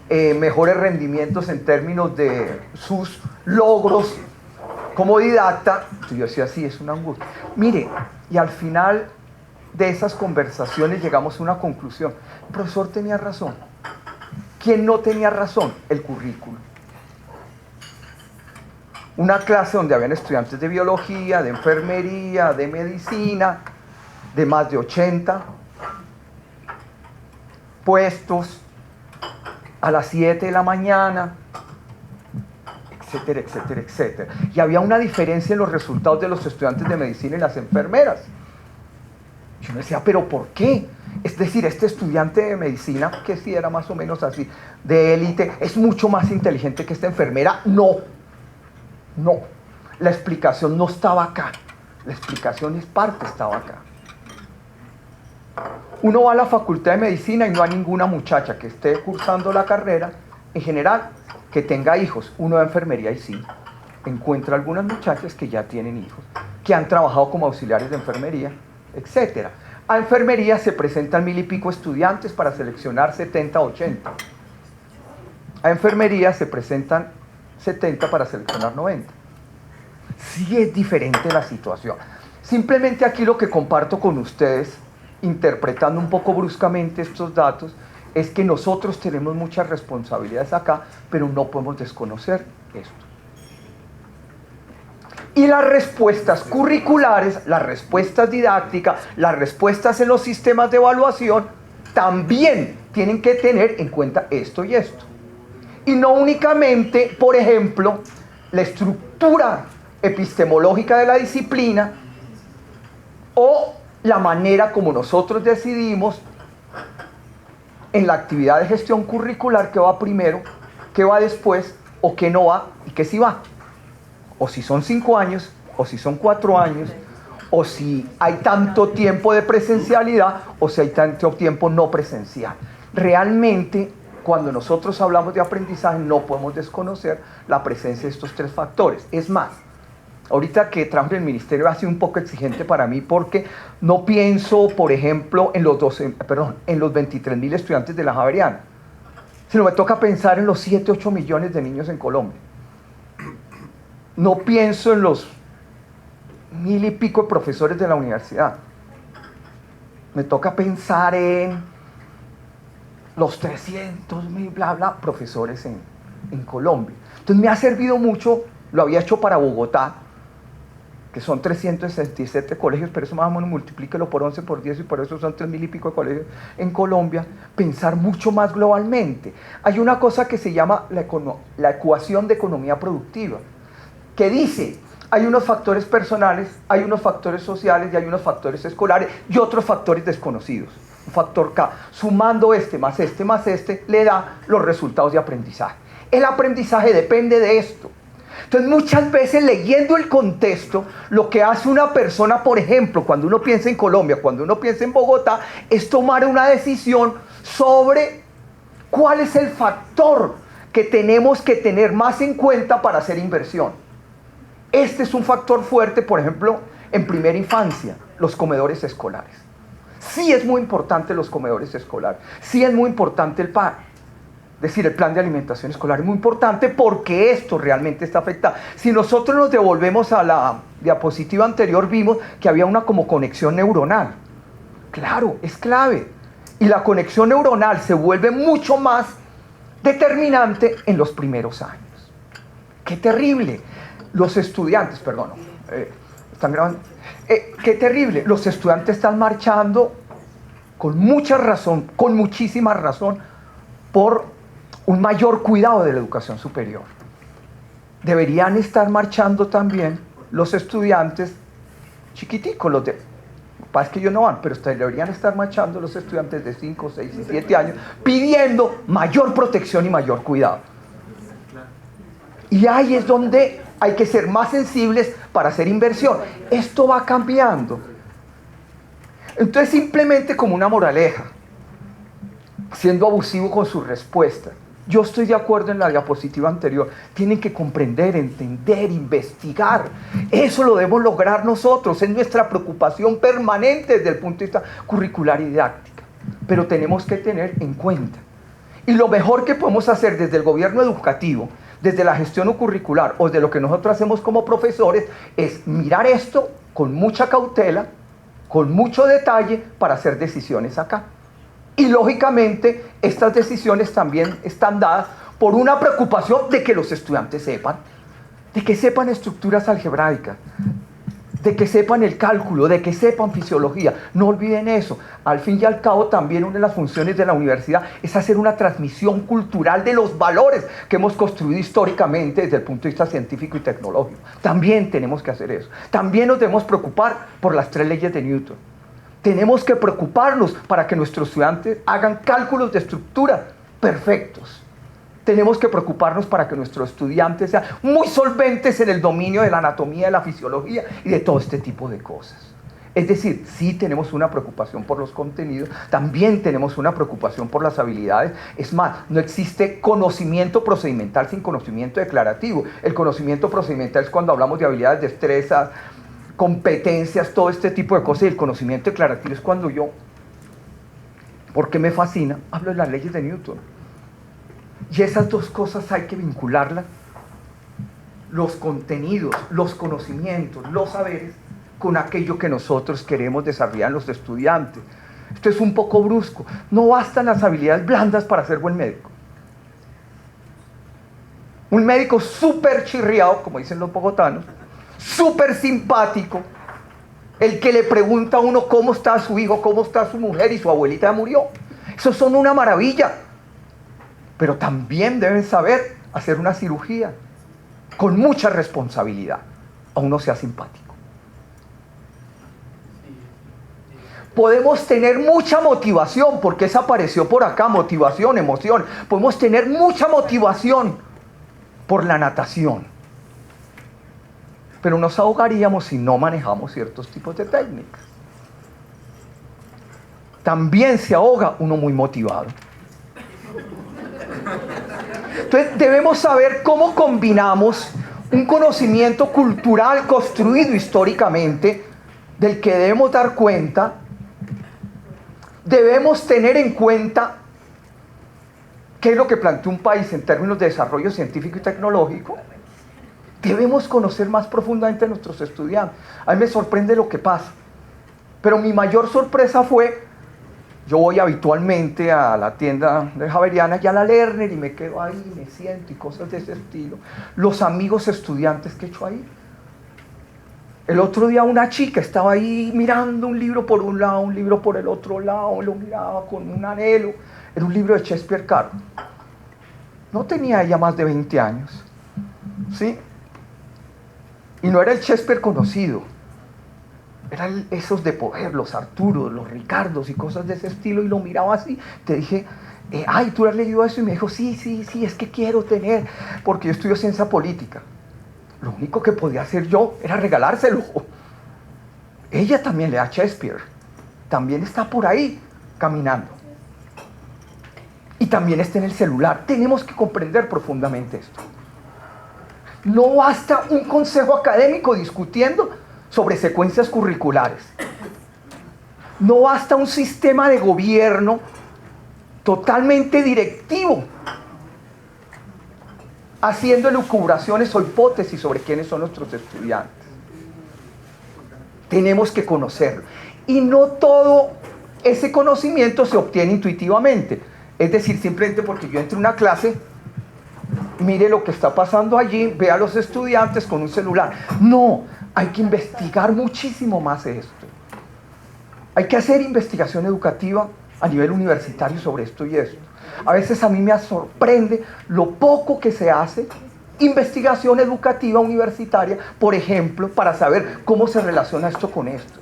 mejores rendimientos en términos de sus logros como didacta. Entonces yo decía, sí, es una angustia. Mire, y al final de esas conversaciones llegamos a una conclusión. El profesor tenía razón. ¿Quién no tenía razón? El currículo. Una clase donde habían estudiantes de biología, de enfermería, de medicina, de más de 80 puestos a las 7 de la mañana, etcétera, etcétera, etcétera. Y había una diferencia en los resultados de los estudiantes de medicina y las enfermeras. Yo me decía, ¿pero por qué? Es decir, este estudiante de medicina, que sí era más o menos así, de élite, ¿es mucho más inteligente que esta enfermera? No. La explicación no estaba acá. La explicación es parte, estaba acá. Uno va a la facultad de medicina y no hay ninguna muchacha que esté cursando la carrera, en general, que tenga hijos. Uno de enfermería y sí, encuentra algunas muchachas que ya tienen hijos, que han trabajado como auxiliares de enfermería, etc. A enfermería se presentan 1000 y pico estudiantes para seleccionar 70, 80. A enfermería se presentan 70 para seleccionar 90. Sí es diferente la situación. Simplemente aquí lo que comparto con ustedes, interpretando un poco bruscamente estos datos, es que nosotros tenemos muchas responsabilidades acá, pero no podemos desconocer esto. Y las respuestas curriculares, las respuestas didácticas, las respuestas en los sistemas de evaluación, también tienen que tener en cuenta esto y esto. Y no únicamente, por ejemplo, la estructura epistemológica de la disciplina o la manera como nosotros decidimos en la actividad de gestión curricular qué va primero, qué va después, o qué no va y qué sí va. O si son 5 años, o si son 4 años, o si hay tanto tiempo de presencialidad, o si hay tanto tiempo no presencial. Realmente, cuando nosotros hablamos de aprendizaje, no podemos desconocer la presencia de estos 3 factores. Es más, ahorita que trabajo en el ministerio ha sido un poco exigente para mí porque no pienso, por ejemplo, en los 23.000 estudiantes de la Javeriana, sino me toca pensar en los 7, 8 millones de niños en Colombia. No pienso en los 1000 y pico de profesores de la universidad. Me toca pensar en los 300.000, bla, bla, profesores en Colombia. Entonces me ha servido mucho, lo había hecho para Bogotá, que son 367 colegios, pero eso más o menos multiplíquelo por 11, por 10, y por eso son 3.000 y pico de colegios en Colombia, pensar mucho más globalmente. Hay una cosa que se llama la ecuación de economía productiva, que dice, hay unos factores personales, hay unos factores sociales y hay unos factores escolares y otros factores desconocidos. Un factor K, sumando este, le da los resultados de aprendizaje. El aprendizaje depende de esto. Entonces muchas veces leyendo el contexto, lo que hace una persona, por ejemplo, cuando uno piensa en Colombia, cuando uno piensa en Bogotá, es tomar una decisión sobre cuál es el factor que tenemos que tener más en cuenta para hacer inversión. Este es un factor fuerte, por ejemplo, en primera infancia, los comedores escolares. Sí es muy importante los comedores escolares, sí es muy importante el PAE. Es decir, el plan de alimentación escolar es muy importante porque esto realmente está afectado. Si nosotros nos devolvemos a la diapositiva anterior, vimos que había una como conexión neuronal. Claro, es clave. Y la conexión neuronal se vuelve mucho más determinante en los primeros años. ¡Qué terrible! Los estudiantes, están grabando. ¡Qué terrible! Los estudiantes están marchando con mucha razón, con muchísima razón, por un mayor cuidado de la educación superior. Deberían estar marchando también los estudiantes chiquiticos, lo que pasa es que ellos no van, pero deberían estar marchando los estudiantes de 5, 6 y 7 años pidiendo mayor protección y mayor cuidado. Y ahí es donde hay que ser más sensibles para hacer inversión. Esto va cambiando. Entonces, simplemente como una moraleja, siendo abusivo con sus respuestas, yo estoy de acuerdo en la diapositiva anterior. Tienen que comprender, entender, investigar. Eso lo debemos lograr nosotros. Es nuestra preocupación permanente desde el punto de vista curricular y didáctica. Pero tenemos que tener en cuenta. Y lo mejor que podemos hacer desde el gobierno educativo, desde la gestión curricular o de lo que nosotros hacemos como profesores, es mirar esto con mucha cautela, con mucho detalle, para hacer decisiones acá. Y lógicamente estas decisiones también están dadas por una preocupación de que los estudiantes sepan, de que sepan estructuras algebraicas, de que sepan el cálculo, de que sepan fisiología. No olviden eso. Al fin y al cabo, también una de las funciones de la universidad es hacer una transmisión cultural de los valores que hemos construido históricamente desde el punto de vista científico y tecnológico. También tenemos que hacer eso. También nos debemos preocupar por las 3 leyes de Newton. Tenemos que preocuparnos para que nuestros estudiantes hagan cálculos de estructura perfectos. Tenemos que preocuparnos para que nuestros estudiantes sean muy solventes en el dominio de la anatomía, de la fisiología y de todo este tipo de cosas. Es decir, sí tenemos una preocupación por los contenidos, también tenemos una preocupación por las habilidades. Es más, no existe conocimiento procedimental sin conocimiento declarativo. El conocimiento procedimental es cuando hablamos de habilidades, destrezas, competencias, todo este tipo de cosas, y el conocimiento declarativo es cuando yo, porque me fascina, hablo de las leyes de Newton. Y esas dos cosas hay que vincularlas, los contenidos, los conocimientos, los saberes, con aquello que nosotros queremos desarrollar en los estudiantes. Esto es un poco brusco. No bastan las habilidades blandas para ser buen médico. Un médico súper chirriado, como dicen los bogotanos, súper simpático, el que le pregunta a uno cómo está su hijo, cómo está su mujer, y su abuelita ya murió. Esos son una maravilla. Pero también deben saber hacer una cirugía con mucha responsabilidad, a uno sea simpático. Podemos tener mucha motivación, porque esa apareció por acá, motivación, emoción. Podemos tener mucha motivación por la natación, pero nos ahogaríamos si no manejamos ciertos tipos de técnicas. También se ahoga uno muy motivado. Entonces debemos saber cómo combinamos un conocimiento cultural construido históricamente, del que debemos dar cuenta. Debemos tener en cuenta qué es lo que plantea un país en términos de desarrollo científico y tecnológico. Debemos conocer más profundamente a nuestros estudiantes. A mí me sorprende lo que pasa, pero mi mayor sorpresa fue, yo voy habitualmente a la tienda de Javeriana y a la Lerner, y me quedo ahí, me siento y cosas de ese estilo. Los amigos estudiantes que he hecho ahí. El otro día una chica estaba ahí mirando un libro por un lado, un libro por el otro lado, lo miraba con un anhelo. Era un libro de Shakespeare Caro. No tenía ella más de 20 años, ¿sí? Y no era el Shakespeare conocido. Eran esos de poder, los Arturos, los Ricardos y cosas de ese estilo, y lo miraba así. Te dije, ay, ¿tú has leído eso? Y me dijo, sí, es que quiero tener, porque yo estudio ciencia política. Lo único que podía hacer yo era regalárselo. Ella también lee a Shakespeare. También está por ahí caminando. Y también está en el celular. Tenemos que comprender profundamente esto. No basta un consejo académico discutiendo sobre secuencias curriculares. No basta un sistema de gobierno totalmente directivo, haciendo elucubraciones o hipótesis sobre quiénes son nuestros estudiantes. Tenemos que conocerlo. Y no todo ese conocimiento se obtiene intuitivamente. Es decir, simplemente porque yo entro a una clase, mire lo que está pasando allí, ve a los estudiantes con un celular. No, hay que investigar muchísimo más esto. Hay que hacer investigación educativa a nivel universitario sobre esto y esto. A veces a mí me sorprende lo poco que se hace investigación educativa universitaria, por ejemplo, para saber cómo se relaciona esto con esto.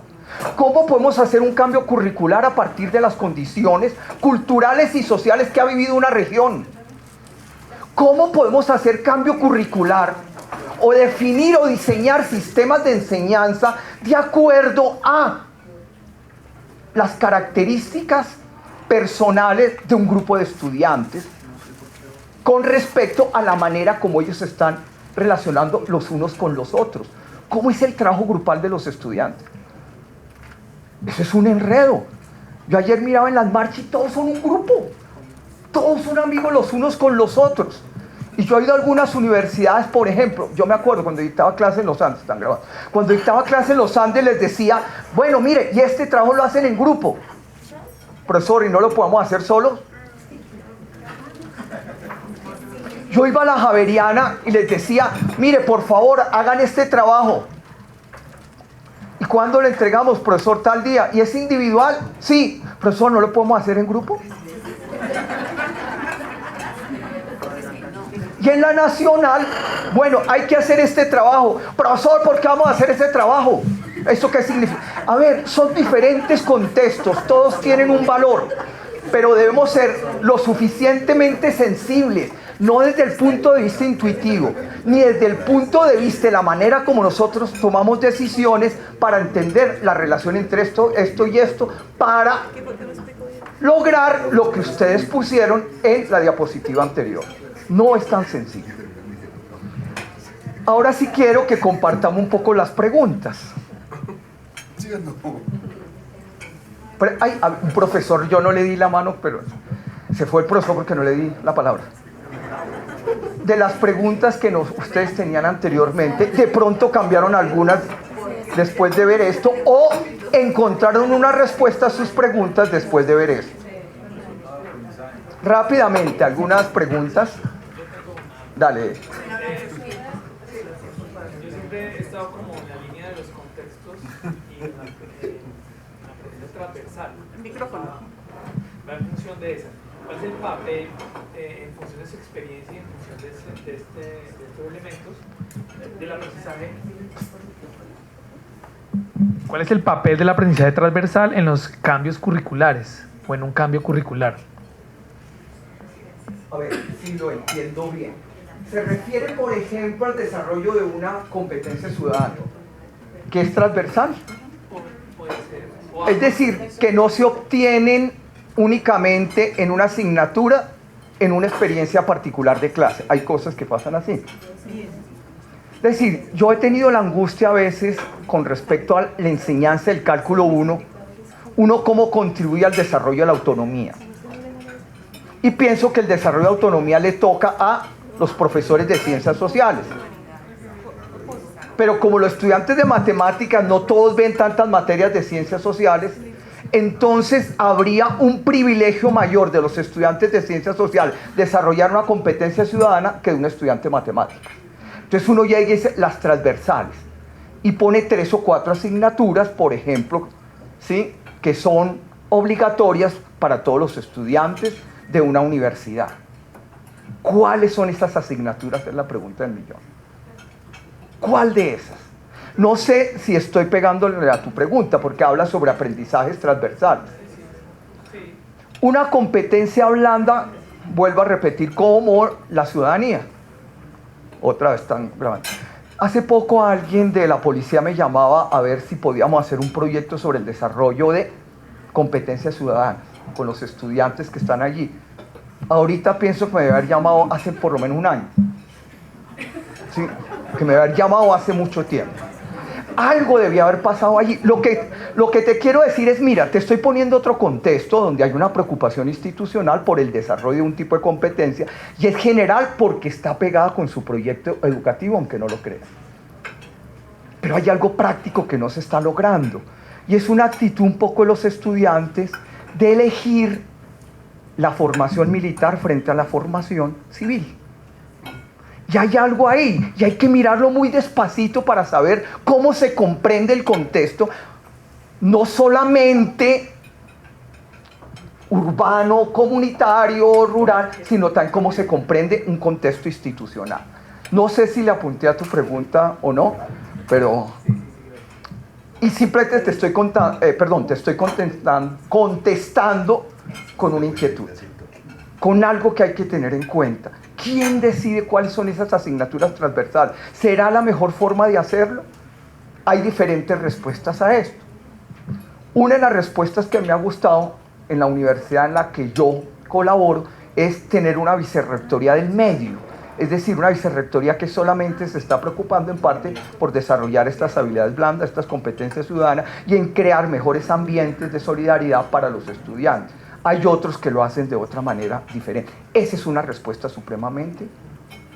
¿Cómo podemos hacer un cambio curricular a partir de las condiciones culturales y sociales que ha vivido una región? ¿Cómo podemos hacer cambio curricular o definir o diseñar sistemas de enseñanza de acuerdo a las características personales de un grupo de estudiantes con respecto a la manera como ellos se están relacionando los unos con los otros? ¿Cómo es el trabajo grupal de los estudiantes? Eso es un enredo. Yo ayer miraba en las marchas y todos son un grupo. Todos son amigos los unos con los otros. Y yo he ido a algunas universidades, por ejemplo, yo me acuerdo cuando dictaba clase en los Andes, están grabados. Cuando dictaba clase en los Andes les decía, bueno, mire, y este trabajo lo hacen en grupo. Profesor, ¿y no lo podemos hacer solos? Yo iba a la Javeriana y les decía, mire, por favor, hagan este trabajo. ¿Y cuándo le entregamos, profesor, tal día? ¿Y es individual? Sí. Profesor, ¿no lo podemos hacer en grupo? Y en la nacional, bueno, hay que hacer este trabajo. Profesor, ¿por qué vamos a hacer ese trabajo? ¿Eso qué significa? A ver, son diferentes contextos, todos tienen un valor, pero debemos ser lo suficientemente sensibles, no desde el punto de vista intuitivo, ni desde el punto de vista de la manera como nosotros tomamos decisiones para entender la relación entre esto y esto, para lograr lo que ustedes pusieron en la diapositiva anterior. No es tan sencillo. Ahora sí quiero que compartamos un poco las preguntas. haciendo. Pero hay un profesor, yo no le di la mano, pero se fue el profesor porque no le di la palabra. De las preguntas que ustedes tenían anteriormente, de pronto cambiaron algunas después de ver esto, o encontraron una respuesta a sus preguntas después de ver esto. Rápidamente, algunas preguntas. Dale. Yo siempre he estado como en la línea de los contextos y en la aprendizaje transversal. El micrófono. Va en función de esa. ¿Cuál es el papel en función de su experiencia y en función de estos elementos del aprendizaje? ¿Cuál es el papel del aprendizaje transversal en los cambios curriculares o en un cambio curricular? A ver, si lo entiendo bien. Se refiere, por ejemplo, al desarrollo de una competencia ciudadana, que es transversal. Puede ser. Es decir, que no se obtienen únicamente en una asignatura, en una experiencia particular de clase. Hay cosas que pasan así. Es decir, yo he tenido la angustia a veces con respecto a la enseñanza del cálculo 1, cómo contribuye al desarrollo de la autonomía. Y pienso que el desarrollo de autonomía le toca a los profesores de ciencias sociales. Pero como los estudiantes de matemáticas no todos ven tantas materias de ciencias sociales, entonces habría un privilegio mayor de los estudiantes de ciencias sociales desarrollar una competencia ciudadana que de un estudiante de matemáticas. Entonces uno llega y dice las transversales y pone 3 o 4 asignaturas, por ejemplo, ¿sí?, que son obligatorias para todos los estudiantes de una universidad. ¿Cuáles son esas asignaturas? Es la pregunta del millón. ¿Cuál de esas? No sé si estoy pegándole a tu pregunta, porque habla sobre aprendizajes transversales. Una competencia blanda, vuelvo a repetir, como la ciudadanía. Otra vez están grabando. Hace poco alguien de la policía me llamaba a ver si podíamos hacer un proyecto sobre el desarrollo de competencias ciudadanas con los estudiantes que están allí. Ahorita pienso que me debe haber llamado hace por lo menos un año. ¿Sí? Que me debe haber llamado hace mucho tiempo. Algo debía haber pasado allí. Lo que te quiero decir es, mira, te estoy poniendo otro contexto donde hay una preocupación institucional por el desarrollo de un tipo de competencia, y es general porque está pegada con su proyecto educativo, aunque no lo creas. Pero hay algo práctico que no se está logrando, y es una actitud un poco de los estudiantes de elegir la formación militar frente a la formación civil. Y hay algo ahí, y hay que mirarlo muy despacito para saber cómo se comprende el contexto, no solamente urbano, comunitario, rural, sino también cómo se comprende un contexto institucional. No sé si le apunté a tu pregunta o no, pero... Y simplemente te estoy contestando con una inquietud, con algo que hay que tener en cuenta. ¿Quién decide cuáles son esas asignaturas transversales? ¿Será la mejor forma de hacerlo? Hay diferentes respuestas a esto. Una de las respuestas que me ha gustado en la universidad en la que yo colaboro es tener una vicerrectoría del medio. Es decir, una vicerrectoría que solamente se está preocupando en parte por desarrollar estas habilidades blandas, estas competencias ciudadanas, y en crear mejores ambientes de solidaridad para los estudiantes. Hay otros que lo hacen de otra manera diferente. Esa es una respuesta supremamente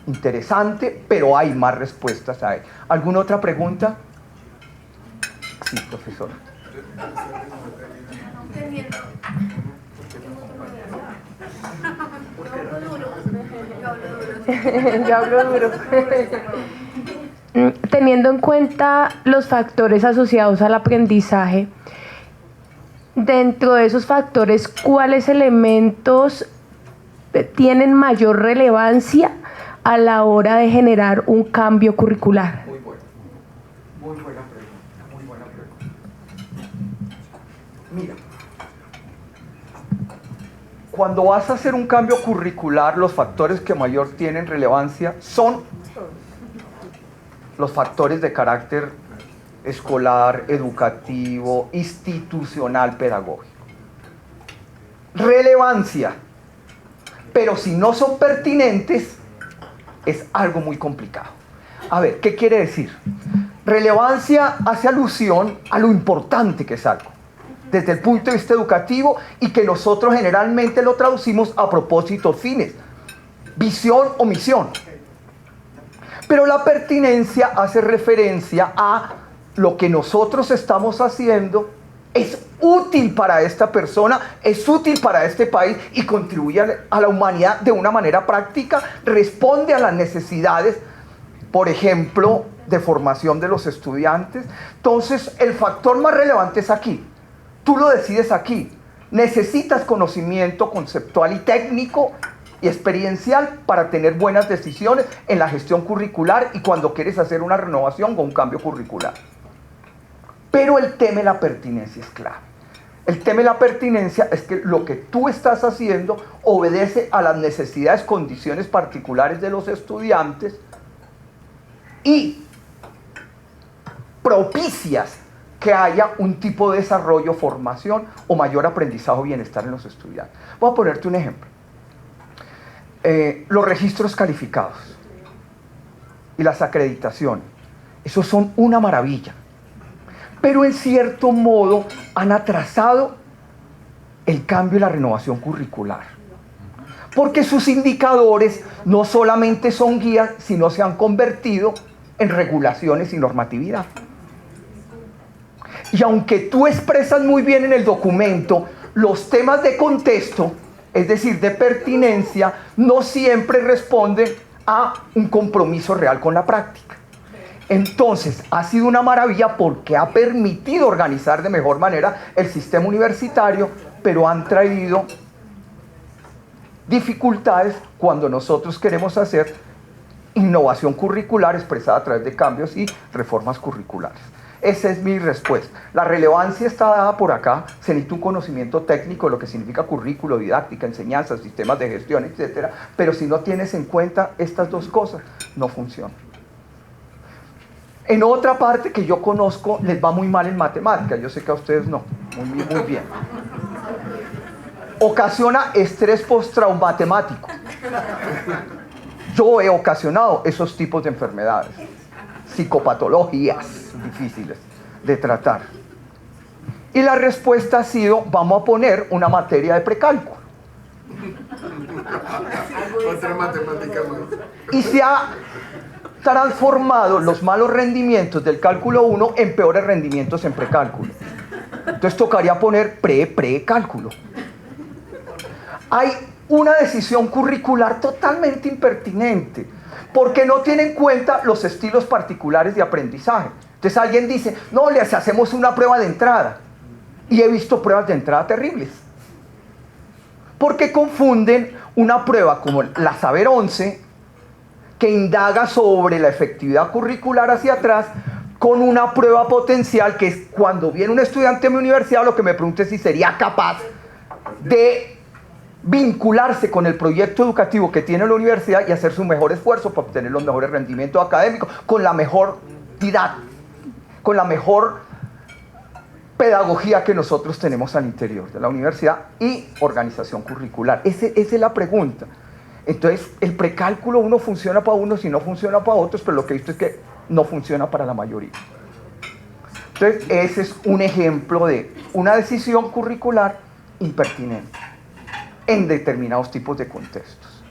interesante, pero hay más respuestas a él. ¿Alguna otra pregunta? Sí, profesora. Yo hablo duro. Teniendo en cuenta los factores asociados al aprendizaje, dentro de esos factores, ¿cuáles elementos tienen mayor relevancia a la hora de generar un cambio curricular? Muy buena pregunta. Mira, cuando vas a hacer un cambio curricular, los factores que mayor tienen relevancia son los factores de carácter escolar, educativo, institucional, pedagógico. Relevancia, pero si no son pertinentes, es algo muy complicado. A ver, ¿qué quiere decir? Relevancia hace alusión a lo importante que es algo, desde el punto de vista educativo, y que nosotros generalmente lo traducimos a propósitos fines, visión o misión. Pero la pertinencia hace referencia a lo que nosotros estamos haciendo es útil para esta persona, es útil para este país y contribuye a la humanidad de una manera práctica, responde a las necesidades, por ejemplo, de formación de los estudiantes. Entonces, el factor más relevante es aquí. Tú lo decides aquí. Necesitas conocimiento conceptual y técnico y experiencial para tener buenas decisiones en la gestión curricular y cuando quieres hacer una renovación o un cambio curricular. Pero el tema de la pertinencia es clave. El tema de la pertinencia es que lo que tú estás haciendo obedece a las necesidades, condiciones particulares de los estudiantes y propicias que haya un tipo de desarrollo, formación o mayor aprendizaje o bienestar en los estudiantes. Voy a ponerte un ejemplo. Los registros calificados y las acreditaciones, esos son una maravilla, pero en cierto modo han atrasado el cambio y la renovación curricular, porque sus indicadores no solamente son guías, sino se han convertido en regulaciones y normatividad. Y aunque tú expresas muy bien en el documento los temas de contexto, es decir, de pertinencia, no siempre responden a un compromiso real con la práctica. Entonces, ha sido una maravilla porque ha permitido organizar de mejor manera el sistema universitario, pero han traído dificultades cuando nosotros queremos hacer innovación curricular expresada a través de cambios y reformas curriculares. Esa es mi respuesta. La relevancia está dada por acá. Se necesita un conocimiento técnico de lo que significa currículo, didáctica, enseñanza, sistemas de gestión, etc. Pero si no tienes en cuenta estas dos cosas, no funciona. En otra parte que yo conozco, les va muy mal en matemáticas. Yo sé que a ustedes no. Muy bien. Ocasiona estrés postraumático. Yo he ocasionado esos tipos de enfermedades, psicopatologías difíciles de tratar. Y la respuesta ha sido, vamos a poner una materia de precálculo. Otra matemática más. Y se ha transformado los malos rendimientos del cálculo 1 en peores rendimientos en precálculo. Entonces tocaría poner precálculo. Hay una decisión curricular totalmente impertinente, porque no tiene en cuenta los estilos particulares de aprendizaje. Entonces alguien dice, no, les hacemos una prueba de entrada. Y he visto pruebas de entrada terribles. Porque confunden una prueba como la Saber 11, que indaga sobre la efectividad curricular hacia atrás, con una prueba potencial, que es cuando viene un estudiante a mi universidad, lo que me pregunta es si sería capaz de vincularse con el proyecto educativo que tiene la universidad y hacer su mejor esfuerzo para obtener los mejores rendimientos académicos, con la mejor didáctica, con la mejor pedagogía que nosotros tenemos al interior de la universidad y organización curricular. Esa es la pregunta. Entonces, el precálculo uno funciona para unos y no funciona para otros, pero lo que he visto es que no funciona para la mayoría. Entonces, ese es un ejemplo de una decisión curricular impertinente en determinados tipos de contextos.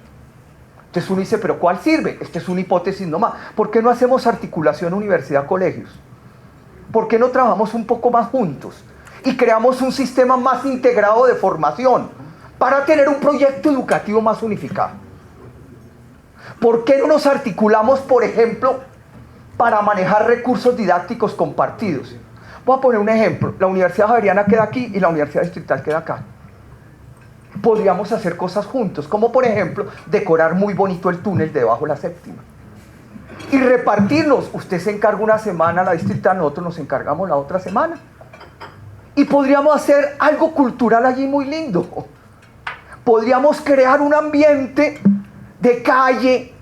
Entonces uno dice, ¿pero cuál sirve? Esta es una hipótesis nomás. ¿Por qué no hacemos articulación universidad-colegios? ¿Por qué no trabajamos un poco más juntos? Y creamos un sistema más integrado de formación para tener un proyecto educativo más unificado. ¿Por qué no nos articulamos, por ejemplo, para manejar recursos didácticos compartidos? Voy a poner un ejemplo. La Universidad Javeriana queda aquí y la Universidad Distrital queda acá. Podríamos hacer cosas juntos, como por ejemplo, decorar muy bonito el túnel debajo de la séptima. Y repartirnos. Usted se encarga una semana, la distrital, nosotros nos encargamos la otra semana. Y podríamos hacer algo cultural allí muy lindo. Podríamos crear un ambiente de calle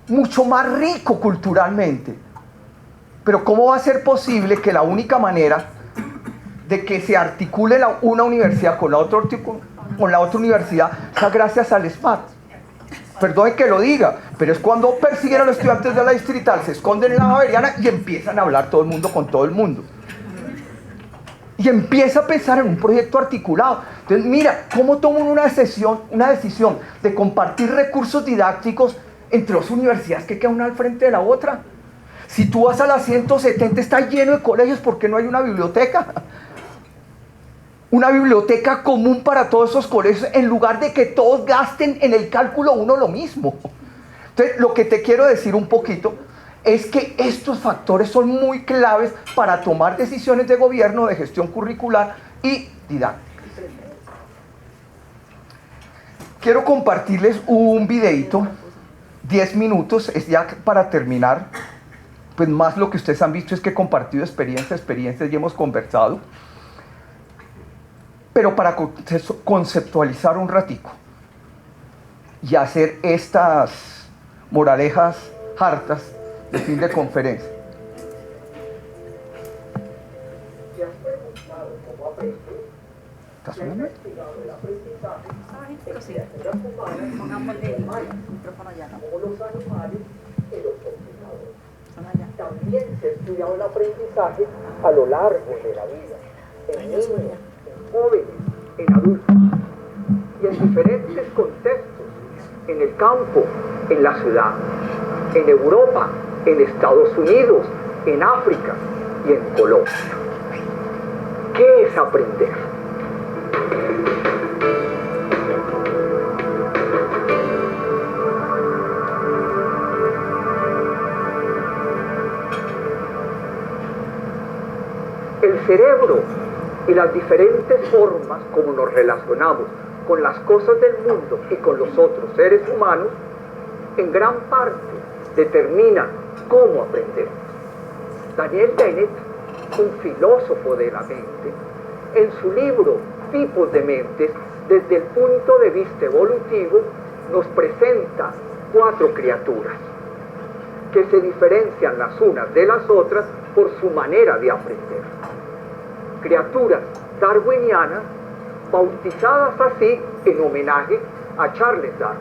mucho más rico culturalmente. Pero ¿cómo va a ser posible que la única manera de que se articule una universidad con la otra universidad sea gracias al SMAT? perdón que lo diga, pero es cuando persiguen a los estudiantes de la distrital, se esconden en la Javeriana y empiezan a hablar todo el mundo con todo el mundo. Y empieza a pensar en un proyecto articulado. Entonces, mira, ¿cómo toman una decisión de compartir recursos didácticos entre dos universidades que quedan una al frente de la otra? Si tú vas a la 170, está lleno de colegios, ¿por qué no hay una biblioteca? Una biblioteca común para todos esos colegios, en lugar de que todos gasten en el cálculo uno lo mismo. Entonces, lo que te quiero decir un poquito es que estos factores son muy claves para tomar decisiones de gobierno, de gestión curricular y didáctica. Quiero compartirles un videito, 10 minutos, es ya para terminar. Pues más lo que ustedes han visto es que he compartido experiencias y hemos conversado. Pero para conceptualizar un ratico y hacer estas moralejas hartas de fin de conferencia. ¿Está sonando? También se estudia el aprendizaje a lo largo de la vida, en niños, en jóvenes, en adultos, y en diferentes contextos, en el campo, en la ciudad, en Europa, en Estados Unidos, en África y en Colombia. ¿Qué es aprender? El cerebro y las diferentes formas como nos relacionamos con las cosas del mundo y con los otros seres humanos, en gran parte determinan cómo aprender. Daniel Dennett, un filósofo de la mente, en su libro Tipos de Mentes, desde el punto de vista evolutivo, nos presenta 4 criaturas que se diferencian las unas de las otras por su manera de aprender. Criaturas darwinianas, bautizadas así en homenaje a Charles Darwin.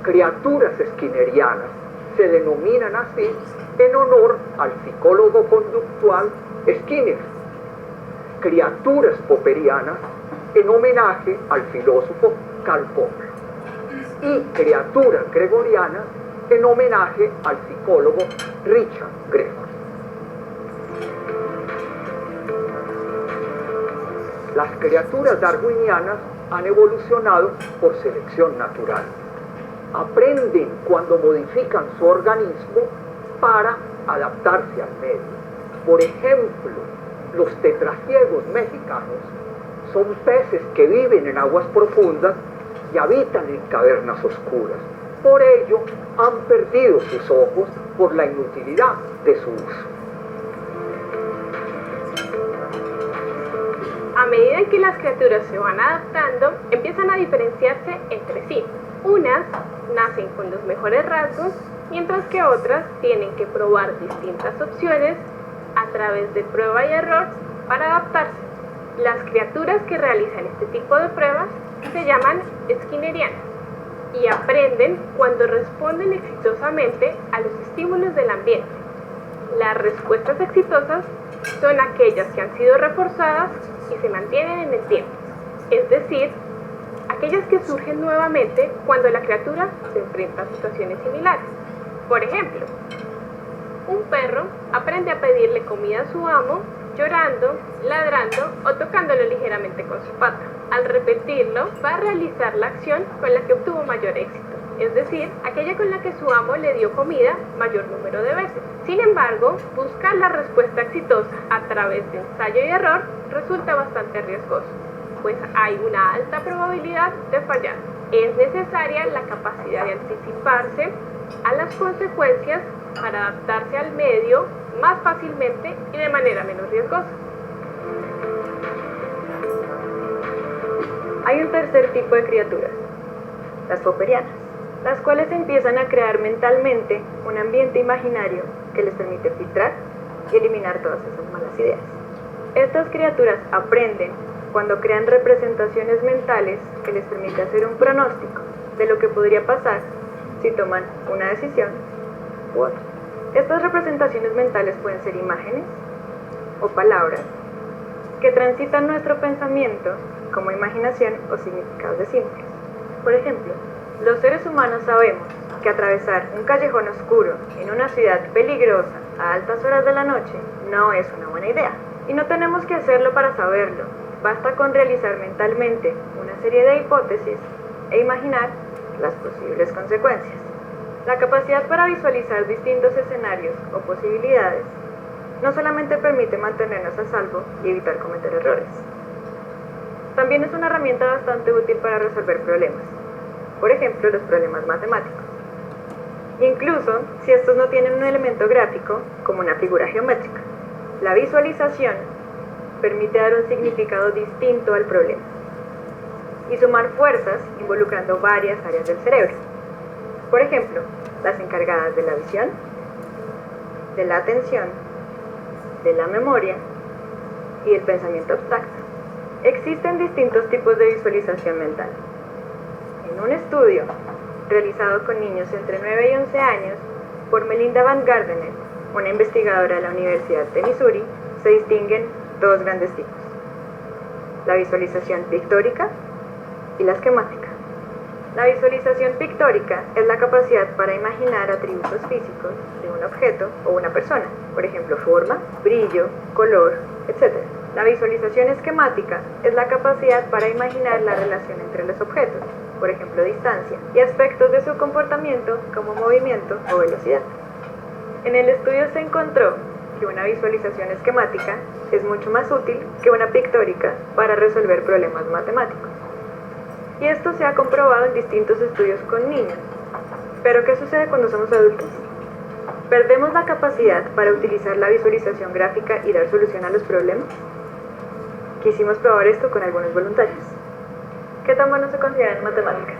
Criaturas skinnerianas, se denominan así en honor al psicólogo conductual Skinner. Criaturas popperianas, en homenaje al filósofo Karl Popper. Y criaturas gregorianas, en homenaje al psicólogo Richard Gregory. Las criaturas darwinianas han evolucionado por selección natural. Aprenden cuando modifican su organismo para adaptarse al medio. Por ejemplo, los tetraciegos mexicanos son peces que viven en aguas profundas y habitan en cavernas oscuras. Por ello, han perdido sus ojos por la inutilidad de su uso. A medida en que las criaturas se van adaptando, empiezan a diferenciarse entre sí. Unas nacen con los mejores rasgos, mientras que otras tienen que probar distintas opciones a través de prueba y error para adaptarse. Las criaturas que realizan este tipo de pruebas se llaman skinnerianas y aprenden cuando responden exitosamente a los estímulos del ambiente. Las respuestas exitosas son aquellas que han sido reforzadas y se mantienen en el tiempo, es decir, aquellas que surgen nuevamente cuando la criatura se enfrenta a situaciones similares. Por ejemplo, un perro aprende a pedirle comida a su amo llorando, ladrando o tocándolo ligeramente con su pata. Al repetirlo, va a realizar la acción con la que obtuvo mayor éxito, es decir, aquella con la que su amo le dio comida mayor número de veces. Sin embargo, buscar la respuesta exitosa a través de ensayo y error resulta bastante riesgoso, pues hay una alta probabilidad de fallar. Es necesaria la capacidad de anticiparse a las consecuencias para adaptarse al medio más fácilmente y de manera menos riesgosa. Hay un tercer tipo de criaturas, las popperianas, las cuales empiezan a crear mentalmente un ambiente imaginario que les permite filtrar y eliminar todas esas malas ideas. Estas criaturas aprenden cuando crean representaciones mentales que les permite hacer un pronóstico de lo que podría pasar si toman una decisión u otra. Estas representaciones mentales pueden ser imágenes o palabras que transitan nuestro pensamiento como imaginación o significados de símbolos. Por ejemplo, los seres humanos sabemos que atravesar un callejón oscuro en una ciudad peligrosa a altas horas de la noche no es una buena idea. Y no tenemos que hacerlo para saberlo, basta con realizar mentalmente una serie de hipótesis e imaginar las posibles consecuencias. La capacidad para visualizar distintos escenarios o posibilidades no solamente permite mantenernos a salvo y evitar cometer errores, también es una herramienta bastante útil para resolver problemas, por ejemplo los problemas matemáticos. Incluso si estos no tienen un elemento gráfico, como una figura geométrica, la visualización permite dar un significado distinto al problema y sumar fuerzas involucrando varias áreas del cerebro. Por ejemplo, las encargadas de la visión, de la atención, de la memoria y el pensamiento abstracto. Existen distintos tipos de visualización mental. En un estudio realizado con niños entre 9 y 11 años por Melinda Van Gardner, una investigadora de la Universidad de Missouri, se distinguen dos grandes tipos: la visualización pictórica y la esquemática. La visualización pictórica es la capacidad para imaginar atributos físicos de un objeto o una persona, por ejemplo, forma, brillo, color, etc. La visualización esquemática es la capacidad para imaginar la relación entre los objetos, por ejemplo, distancia, y aspectos de su comportamiento como movimiento o velocidad. En el estudio se encontró que una visualización esquemática es mucho más útil que una pictórica para resolver problemas matemáticos. Y esto se ha comprobado en distintos estudios con niños. ¿Pero qué sucede cuando somos adultos? ¿Perdemos la capacidad para utilizar la visualización gráfica y dar solución a los problemas? Quisimos probar esto con algunos voluntarios. ¿Qué tan buenos se consideran en matemáticas?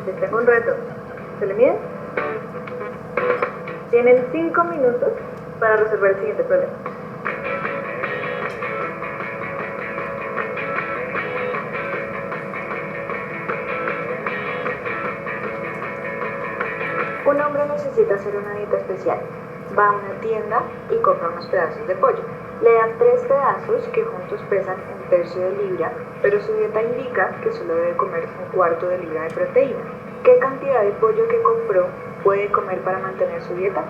Les tengo un reto. ¿Se le mide? Tienen 5 minutos para resolver el siguiente problema. Un hombre necesita hacer una dieta especial. Va a una tienda y compra unos pedazos de pollo. Le dan 3 pedazos que juntos pesan 1/3 de libra, pero su dieta indica que solo debe comer 1/4 de libra de proteína. ¿Qué cantidad de pollo que compró puede comer para mantener su dieta?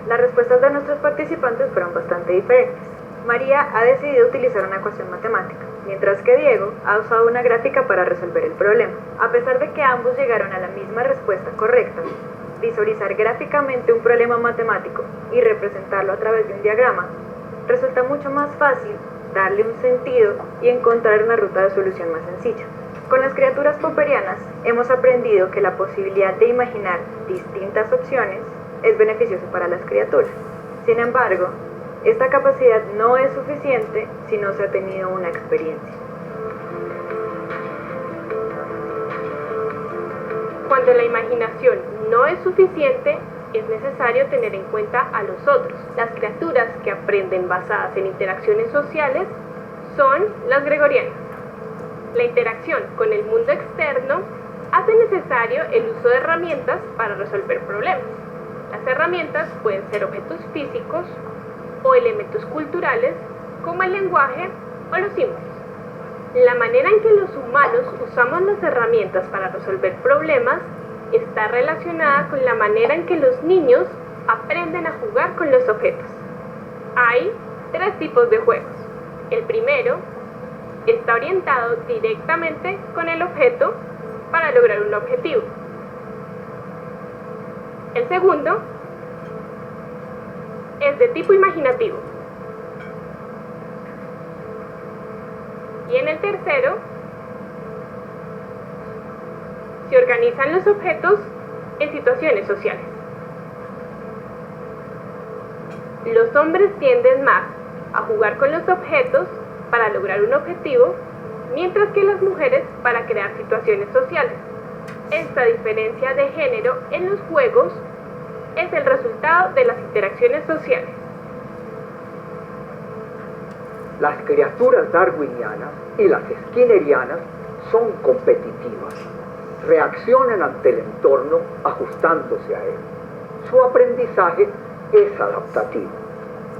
Las respuestas de nuestros participantes fueron bastante diferentes. María ha decidido utilizar una ecuación matemática, mientras que Diego ha usado una gráfica para resolver el problema. A pesar de que ambos llegaron a la misma respuesta correcta, visualizar gráficamente un problema matemático y representarlo a través de un diagrama resulta mucho más fácil darle un sentido y encontrar una ruta de solución más sencilla. Con las criaturas popperianas hemos aprendido que la posibilidad de imaginar distintas opciones es beneficioso para las criaturas. Sin embargo, esta capacidad no es suficiente si no se ha tenido una experiencia. Cuando la imaginación no es suficiente, es necesario tener en cuenta a los otros. Las criaturas que aprenden basadas en interacciones sociales son las gregorianas. La interacción con el mundo externo hace necesario el uso de herramientas para resolver problemas. Las herramientas pueden ser objetos físicos o elementos culturales como el lenguaje o los símbolos. La manera en que los humanos usamos las herramientas para resolver problemas está relacionada con la manera en que los niños aprenden a jugar con los objetos. Hay 3 tipos de juegos. El primero está orientado directamente con el objeto para lograr un objetivo. El segundo es de tipo imaginativo. Y en el tercero se organizan los objetos en situaciones sociales. Los hombres tienden más a jugar con los objetos para lograr un objetivo, mientras que las mujeres para crear situaciones sociales. Esta diferencia de género en los juegos es el resultado de las interacciones sociales. Las criaturas darwinianas y las skinnerianas son competitivas. Reaccionan ante el entorno ajustándose a él. Su aprendizaje es adaptativo.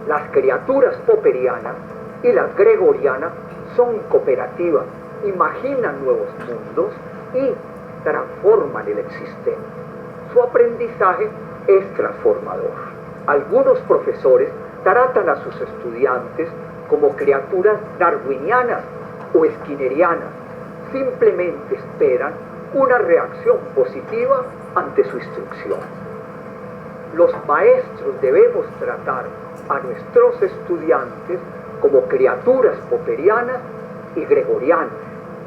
Las criaturas popperianas y las gregorianas son cooperativas, imaginan nuevos mundos y transforman el existente. Su aprendizaje es transformador. Algunos profesores tratan a sus estudiantes como criaturas darwinianas o skinnerianas. Simplemente esperan una reacción positiva ante su instrucción. Los maestros debemos tratar a nuestros estudiantes como criaturas popperianas y gregorianas,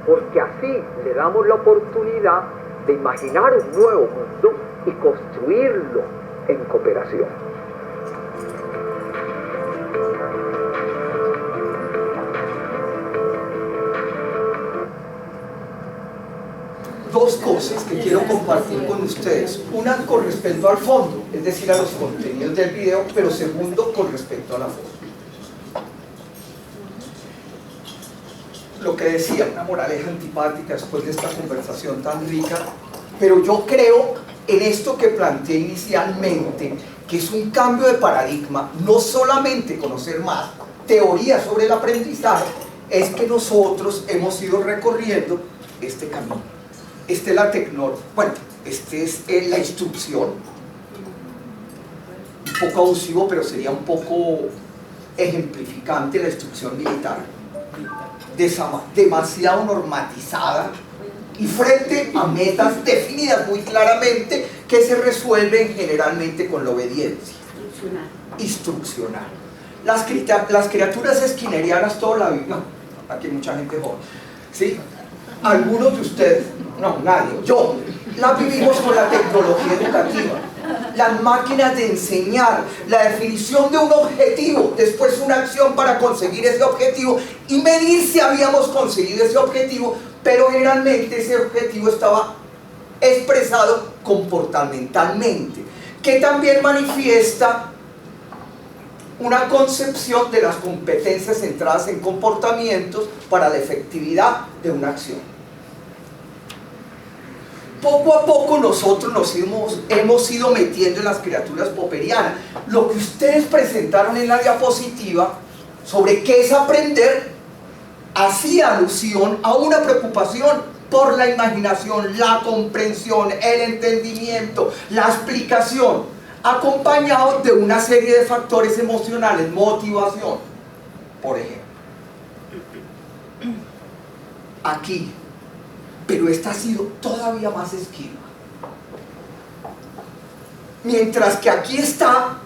porque así le damos la oportunidad de imaginar un nuevo mundo y construirlo en cooperación. Dos cosas que quiero compartir con ustedes. Una con respecto al fondo, es decir, a los contenidos del video, pero segundo con respecto a la forma. Lo que decía, una moraleja antipática después de esta conversación tan rica, pero yo creo en esto que planteé inicialmente, que es un cambio de paradigma, no solamente conocer más teoría sobre el aprendizaje, es que nosotros hemos ido recorriendo este camino. Esta es la tecnología, bueno, esta es la instrucción, un poco abusivo, pero sería un poco ejemplificante la instrucción militar, demasiado normatizada y frente a metas definidas muy claramente que se resuelven generalmente con la obediencia instruccional. Las criaturas skinnerianas toda la vida, no, aquí hay mucha gente joven, ¿sí? Algunos de ustedes, no, nadie, yo, la vivimos con la tecnología educativa, las máquinas de enseñar, la definición de un objetivo, después una acción para conseguir ese objetivo y medir si habíamos conseguido ese objetivo, pero generalmente ese objetivo estaba expresado comportamentalmente, que también manifiesta una concepción de las competencias centradas en comportamientos para la efectividad de una acción. Poco a poco nosotros nos hemos ido metiendo en las criaturas popperianas. Lo que ustedes presentaron en la diapositiva sobre qué es aprender hacía alusión a una preocupación por la imaginación, la comprensión, el entendimiento, la explicación, acompañado de una serie de factores emocionales, motivación, por ejemplo. Aquí, pero esta ha sido todavía más esquiva. Mientras que aquí está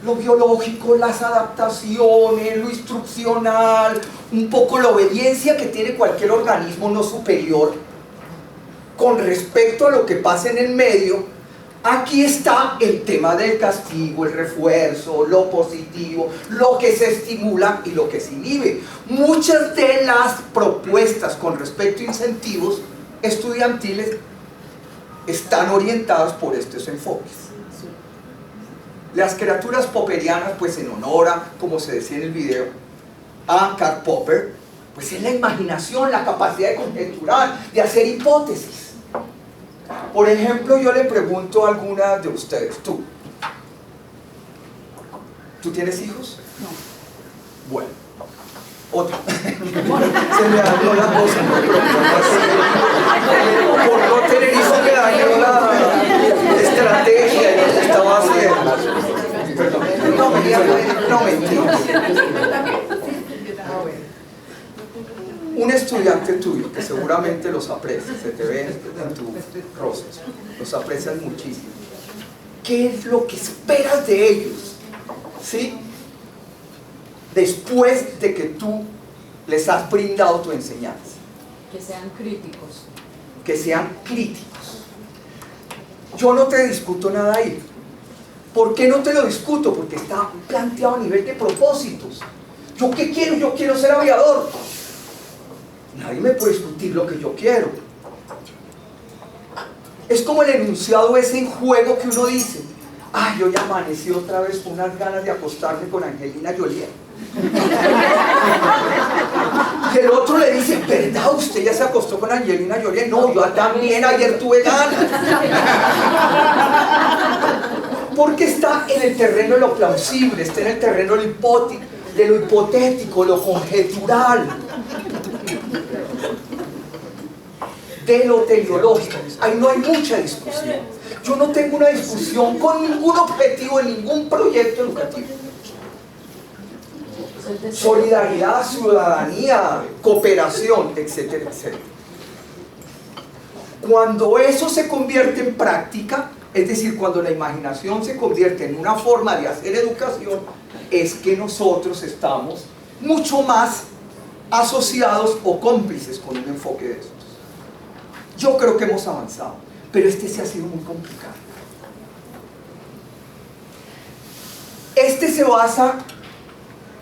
lo biológico, las adaptaciones, lo instruccional, un poco la obediencia que tiene cualquier organismo no superior con respecto a lo que pasa en el medio. Aquí está el tema del castigo, el refuerzo, lo positivo, lo que se estimula y lo que se inhibe. Muchas de las propuestas con respecto a incentivos estudiantiles están orientadas por estos enfoques. Las criaturas popperianas, pues en honor a, como se decía en el video, a Karl Popper, pues es la imaginación, la capacidad de conjeturar, de hacer hipótesis. Por ejemplo, yo le pregunto a alguna de ustedes, ¿tú tienes hijos? No. Bueno, otra. Se me dañó la cosa, por no tener hijos me dañó la estrategia y lo que estaba haciendo. Perdón, no mentiras. Un estudiante tuyo, que seguramente los aprecia, se te ve en tu rostro, los aprecias muchísimo. ¿Qué es lo que esperas de ellos? ¿Sí? Después de que tú les has brindado tu enseñanza. Que sean críticos. Que sean críticos. Yo no te discuto nada ahí. ¿Por qué no te lo discuto? Porque está planteado a nivel de propósitos. ¿Yo qué quiero? Yo quiero ser aviador. Nadie me puede discutir lo que yo quiero. Es como el enunciado ese en juego que uno dice: ay, hoy amanecí otra vez con unas ganas de acostarme con Angelina Jolie. Y el otro le dice: ¿verdad? ¿Usted ya se acostó con Angelina Jolie? No, yo también ayer tuve ganas. Porque está en el terreno de lo plausible, está en el terreno de lo hipotético, lo conjetural, de lo teleológico. Ahí no hay mucha discusión. Yo no tengo una discusión con ningún objetivo en ningún proyecto educativo. Solidaridad, ciudadanía, cooperación, etcétera, etcétera. Cuando eso se convierte en práctica, es decir, cuando la imaginación se convierte en una forma de hacer educación, es que nosotros estamos mucho más asociados o cómplices con un enfoque de estos. Yo creo que hemos avanzado, pero este sí ha sido muy complicado. Este se basa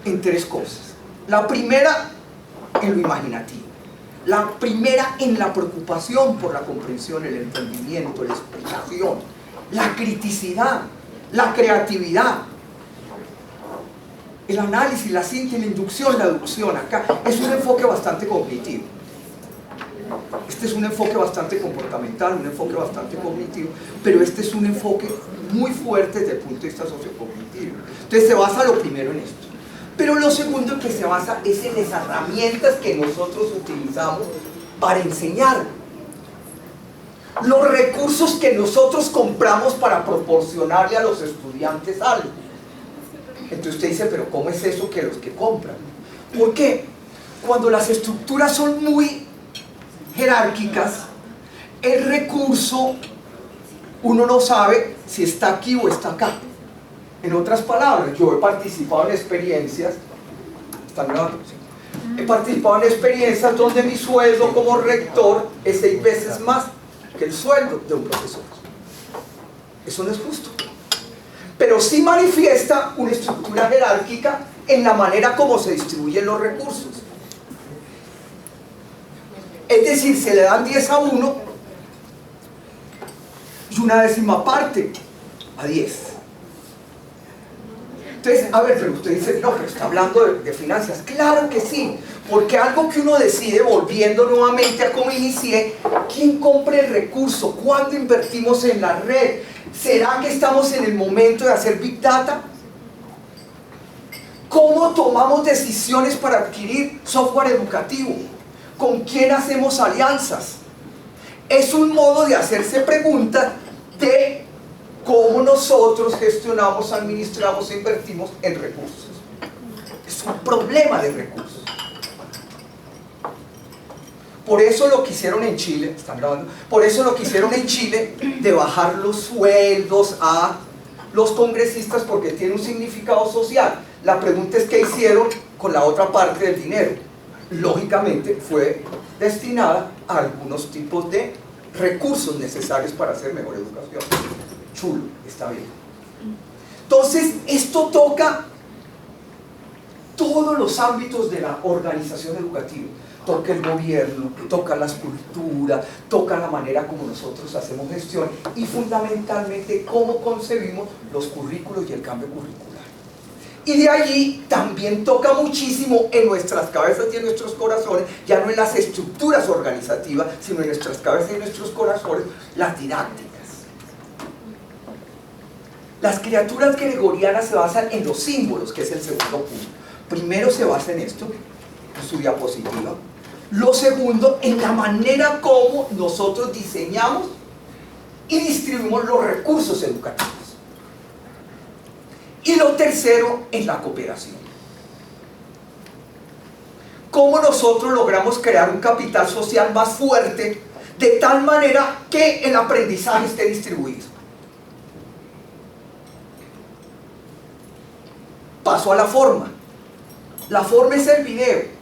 en tres cosas. La primera, en lo imaginativo. La primera, en la preocupación por la comprensión, el entendimiento, la explicación, la criticidad, la creatividad, el análisis, la síntesis, la inducción, la deducción. Acá es un enfoque bastante cognitivo. Este es un enfoque bastante comportamental, un enfoque bastante cognitivo, pero este es un enfoque muy fuerte desde el punto de vista sociocognitivo. Entonces se basa lo primero en esto. Pero lo segundo en que se basa es en las herramientas que nosotros utilizamos para enseñar. Los recursos que nosotros compramos para proporcionarle a los estudiantes algo. Entonces usted dice: pero ¿cómo es eso que los que compran? ¿Por qué? Cuando las estructuras son muy jerárquicas, el recurso uno no sabe si está aquí o está acá. En otras palabras, yo he participado en experiencias, ¿están grabando? Sí. He participado en experiencias donde mi sueldo como rector es 6 veces más que el sueldo de un profesor. Eso no es justo. Pero sí manifiesta una estructura jerárquica en la manera como se distribuyen los recursos. Es decir, se le dan 10 a uno y una décima parte a 10. Entonces, a ver, pero usted dice: no, pero está hablando de finanzas. Claro que sí, porque algo que uno decide, volviendo nuevamente a cómo inicié, ¿quién compra el recurso? ¿Cuándo invertimos en la red? ¿Será que estamos en el momento de hacer Big Data? ¿Cómo tomamos decisiones para adquirir software educativo? ¿Con quién hacemos alianzas? Es un modo de hacerse preguntas de cómo nosotros gestionamos, administramos e invertimos en recursos. Es un problema de recursos. Por eso lo que hicieron en Chile, ¿están grabando? Por eso lo que hicieron en Chile de bajar los sueldos a los congresistas, porque tiene un significado social. La pregunta es: ¿qué hicieron con la otra parte del dinero? Lógicamente fue destinada a algunos tipos de recursos necesarios para hacer mejor educación. Chulo, está bien. Entonces, esto toca todos los ámbitos de la organización educativa. Toca el gobierno, toca las culturas, toca la manera como nosotros hacemos gestión y fundamentalmente cómo concebimos los currículos y el cambio curricular. Y de allí también toca muchísimo en nuestras cabezas y en nuestros corazones, ya no en las estructuras organizativas, sino en nuestras cabezas y en nuestros corazones, las didácticas. Las criaturas gregorianas se basan en los símbolos, que es el segundo punto. Primero se basa en esto, en su diapositiva. Lo segundo, en la manera como nosotros diseñamos y distribuimos los recursos educativos. Y lo tercero, en la cooperación. Cómo nosotros logramos crear un capital social más fuerte, de tal manera que el aprendizaje esté distribuido. Paso a la forma. La forma es el video.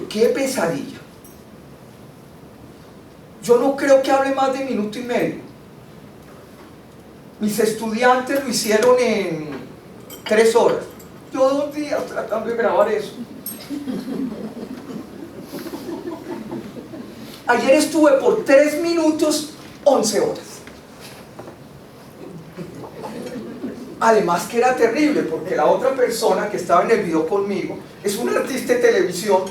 ¡Qué pesadilla! Yo no creo que hable más de 1 minuto y medio. Mis estudiantes lo hicieron en 3 horas. Yo 2 días tratando de grabar eso. Ayer estuve por 3 minutos, 11 horas. Además que era terrible, porque la otra persona que estaba en el video conmigo es un artista de televisión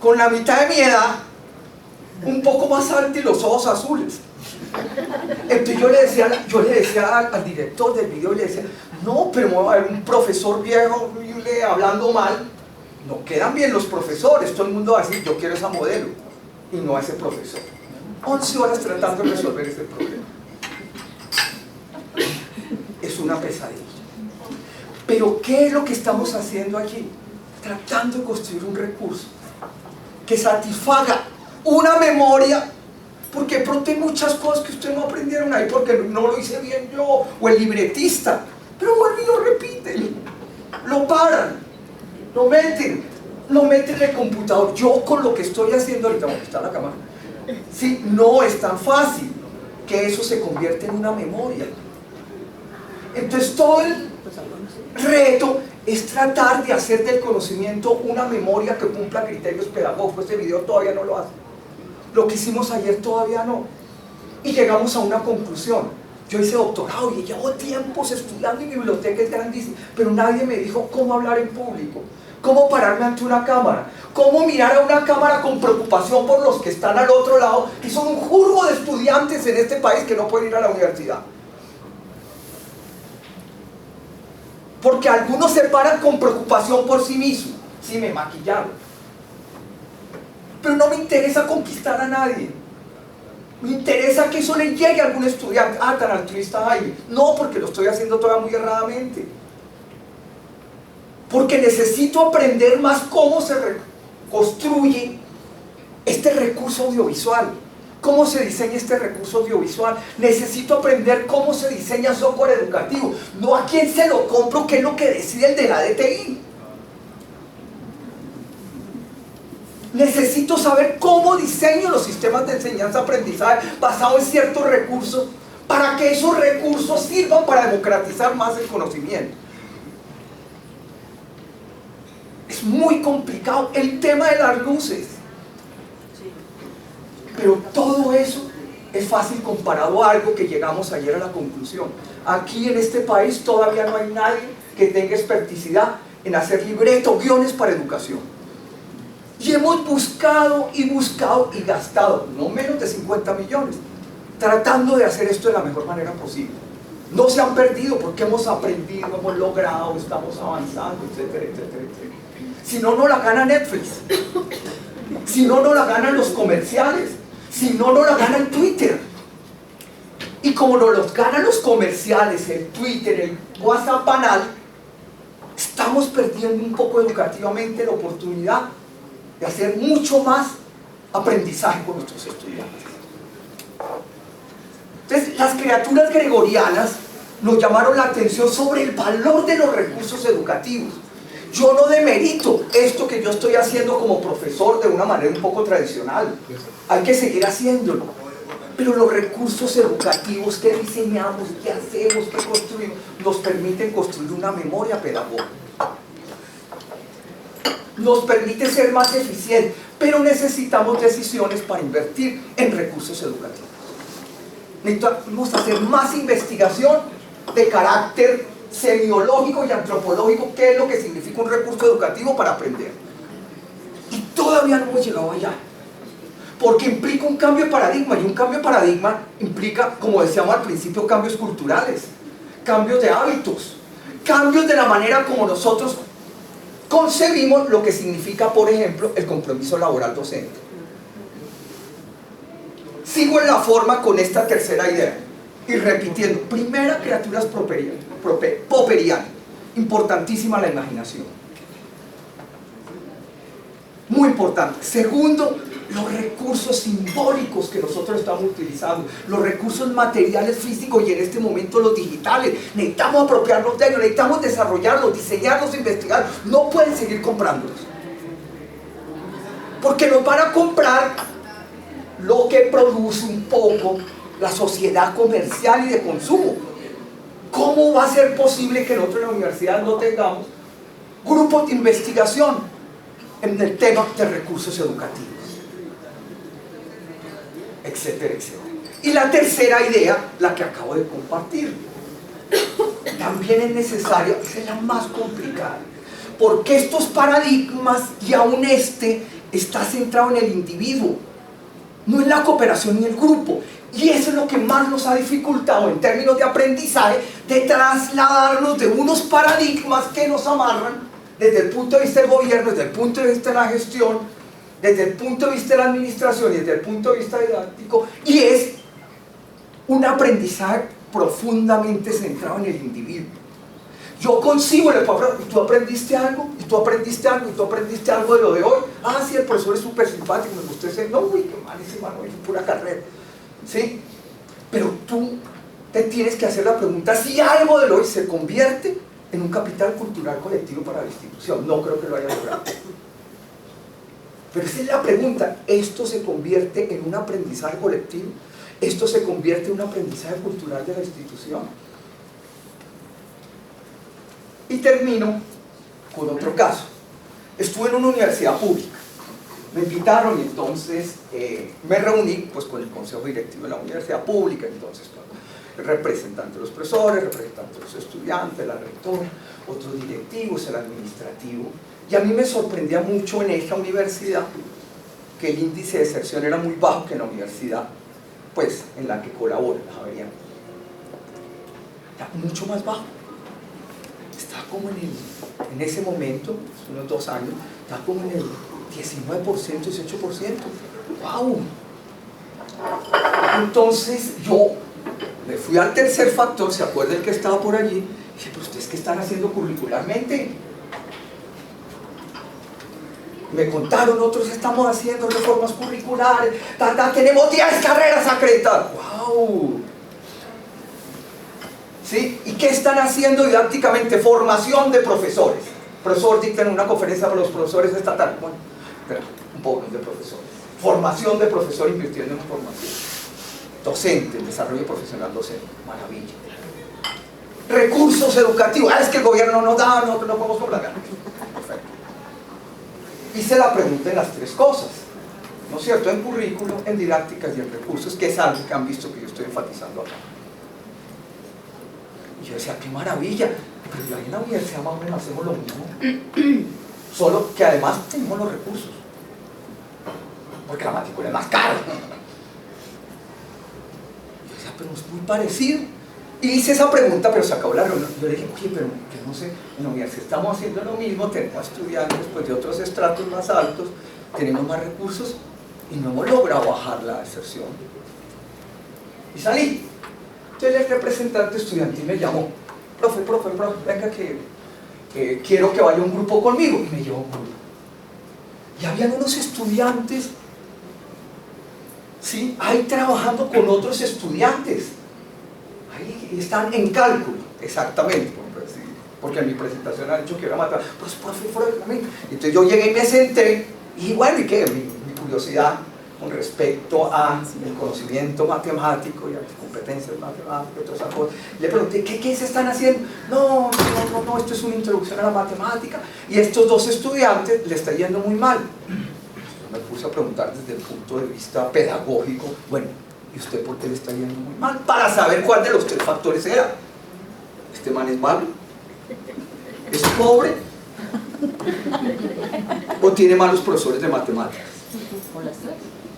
con la mitad de mi edad, un poco más alto y los ojos azules. Entonces yo le decía al director del video, le decía, no, pero me va a ver un profesor viejo hablando mal. No quedan bien los profesores, todo el mundo va a decir, yo quiero esa modelo y no a ese profesor. 11 horas tratando de resolver ese problema. Es una pesadilla. Pero ¿qué es lo que estamos haciendo aquí? Tratando de construir un recurso que satisfaga una memoria, porque de pronto hay muchas cosas que ustedes no aprendieron ahí porque no lo hice bien yo, o el libretista, pero vuelve y lo repiten, lo paran, lo meten en el computador. Yo con lo que estoy haciendo ahorita, bueno, está la cámara, sí, no es tan fácil que eso se convierta en una memoria. Entonces todo el reto es tratar de hacer del conocimiento una memoria que cumpla criterios pedagógicos. Este video todavía no lo hace. Lo que hicimos ayer todavía no. Y llegamos a una conclusión. Yo hice doctorado y llevo tiempos estudiando en bibliotecas grandísimas, pero nadie me dijo cómo hablar en público, cómo pararme ante una cámara, cómo mirar a una cámara con preocupación por los que están al otro lado, que son un jurgo de estudiantes en este país que no pueden ir a la universidad. Porque algunos se paran con preocupación por sí mismos. Sí, me maquillaron. Pero no me interesa conquistar a nadie. Me interesa que eso le llegue a algún estudiante. Ah, tan altruista hay. No, porque lo estoy haciendo todavía muy erradamente. Porque necesito aprender más cómo se construye este recurso audiovisual. ¿Cómo se diseña este recurso audiovisual? Necesito aprender cómo se diseña software educativo. No a quién se lo compro, qué es lo que decide el de la DTI. Necesito saber cómo diseño los sistemas de enseñanza-aprendizaje basados en ciertos recursos para que esos recursos sirvan para democratizar más el conocimiento. Es muy complicado el tema de las luces. Pero todo eso es fácil comparado a algo que llegamos ayer a la conclusión. Aquí en este país todavía no hay nadie que tenga experticidad en hacer libretos, guiones para educación. Y hemos buscado y gastado no menos de 50 millones tratando de hacer esto de la mejor manera posible. No se han perdido porque hemos aprendido, hemos logrado, estamos avanzando, etcétera, etcétera, etcétera. Si no, no la gana Netflix. Si no, no la ganan los comerciales. Si no, no la gana el Twitter. Y como no los ganan los comerciales, el Twitter, el WhatsApp banal, estamos perdiendo un poco educativamente la oportunidad de hacer mucho más aprendizaje con nuestros estudiantes. Entonces, las criaturas gregorianas nos llamaron la atención sobre el valor de los recursos educativos. Yo no demerito esto que yo estoy haciendo como profesor de una manera un poco tradicional. Hay que seguir haciéndolo. Pero los recursos educativos que diseñamos, que hacemos, que construimos, nos permiten construir una memoria pedagógica. Nos permite ser más eficientes, pero necesitamos decisiones para invertir en recursos educativos. Necesitamos hacer más investigación de carácter semiológico y antropológico, qué es lo que significa un recurso educativo para aprender. Y todavía no hemos llegado allá, porque implica un cambio de paradigma, y un cambio de paradigma implica, como decíamos al principio, cambios culturales, cambios de hábitos, cambios de la manera como nosotros concebimos lo que significa, por ejemplo, el compromiso laboral docente. Sigo en la forma con esta tercera idea y repitiendo. Primera, criaturas popperianas. Importantísima la imaginación. Muy importante. Segundo, los recursos simbólicos que nosotros estamos utilizando, los recursos materiales físicos y en este momento los digitales. Necesitamos apropiarnos de ellos, necesitamos desarrollarlos, diseñarlos, investigarlos. No pueden seguir comprándolos, porque nos van a comprar lo que produce un poco la sociedad comercial y de consumo. ¿Cómo ¿cómo va a ser posible que nosotros en la universidad no tengamos grupos de investigación en el tema de recursos educativos? Etcétera, etcétera. Y la tercera idea, la que acabo de compartir, también es necesaria, es la más complicada, porque estos paradigmas y aún está centrado en el individuo, no en la cooperación ni el grupo. Y eso es lo que más nos ha dificultado en términos de aprendizaje, de trasladarnos de unos paradigmas que nos amarran desde el punto de vista del gobierno, desde el punto de vista de la gestión, desde el punto de vista de la administración y desde el punto de vista didáctico, y es un aprendizaje profundamente centrado en el individuo. Yo concibo, ¿tú aprendiste algo? ¿Y tú aprendiste algo? ¿Y tú aprendiste algo de lo de hoy? Ah, sí, el profesor es súper simpático, me gustó ese. No, uy, qué mal ese mano, es pura carrera. ¿Sí? Pero tú te tienes que hacer la pregunta si algo de lo hoy se convierte en un capital cultural colectivo para la institución. No creo que lo haya logrado. Pero esa es la pregunta. ¿Esto se convierte en un aprendizaje colectivo? ¿Esto se convierte en un aprendizaje cultural de la institución? Y termino con otro caso. Estuve en una universidad pública. Me invitaron y entonces me reuní pues, con el consejo directivo de la universidad pública, entonces el representante de los profesores, el representante de los estudiantes, la rectora, otros directivos, el administrativo. Y a mí me sorprendía mucho en esta universidad que el índice de deserción era muy bajo que en la universidad pues, en la que colabora, la Javeriana. Era mucho más bajo. Estaba como en ese momento, unos 2 años, estaba como en el 19%, 18%. ¡Wow! Entonces yo me fui al tercer factor, ¿se acuerdan que estaba por allí? Y dije, pero ¿ustedes qué están haciendo curricularmente? Me contaron, otros estamos haciendo reformas curriculares, tenemos 10 carreras acreditadas. ¡Wow! ¿Sí? ¿Y qué están haciendo didácticamente? Formación de profesores. Profesor dicta en una conferencia para los profesores estatales. Bueno, un poco de profesores. Formación de profesor invirtiendo en formación. Docente, desarrollo profesional docente. Maravilla. Recursos educativos. Es que el gobierno no da, nosotros no podemos cobrar. Perfecto. Hice la pregunta en las 3 cosas. ¿No es cierto? En currículo, en didácticas y en recursos, que es algo que han visto que yo estoy enfatizando acá. Y yo decía, qué maravilla, pero ahí en la universidad más o menos hacemos lo mismo, solo que además tenemos los recursos, porque la matrícula es más cara. Yo decía, pero es muy parecido. Y hice esa pregunta, pero se acabó la reunión. Yo le dije, oye, pero yo no sé, en la universidad estamos haciendo lo mismo, tenemos estudiantes pues, de otros estratos más altos, tenemos más recursos y no hemos logrado bajar la deserción. Y salí. Entonces el representante estudiantil me llamó, profe, venga que quiero que vaya un grupo conmigo. Y me llevó un grupo. Y habían unos estudiantes, ¿sí? Ahí trabajando con otros estudiantes. Ahí están en cálculo, exactamente. Porque en mi presentación han dicho que era matemática. Pues profe, entonces yo llegué y me senté. Y bueno, ¿y qué? Mi curiosidad con respecto al conocimiento matemático y a las competencias matemáticas y otras cosas. Le pregunté, ¿qué se están haciendo? No, esto es una introducción a la matemática y estos 2 estudiantes le está yendo muy mal. Yo me puse a preguntar desde el punto de vista pedagógico, bueno, ¿y usted por qué le está yendo muy mal? Para saber cuál de los 3 factores era. ¿Este man es malo? ¿Es pobre? ¿O tiene malos profesores de matemáticas?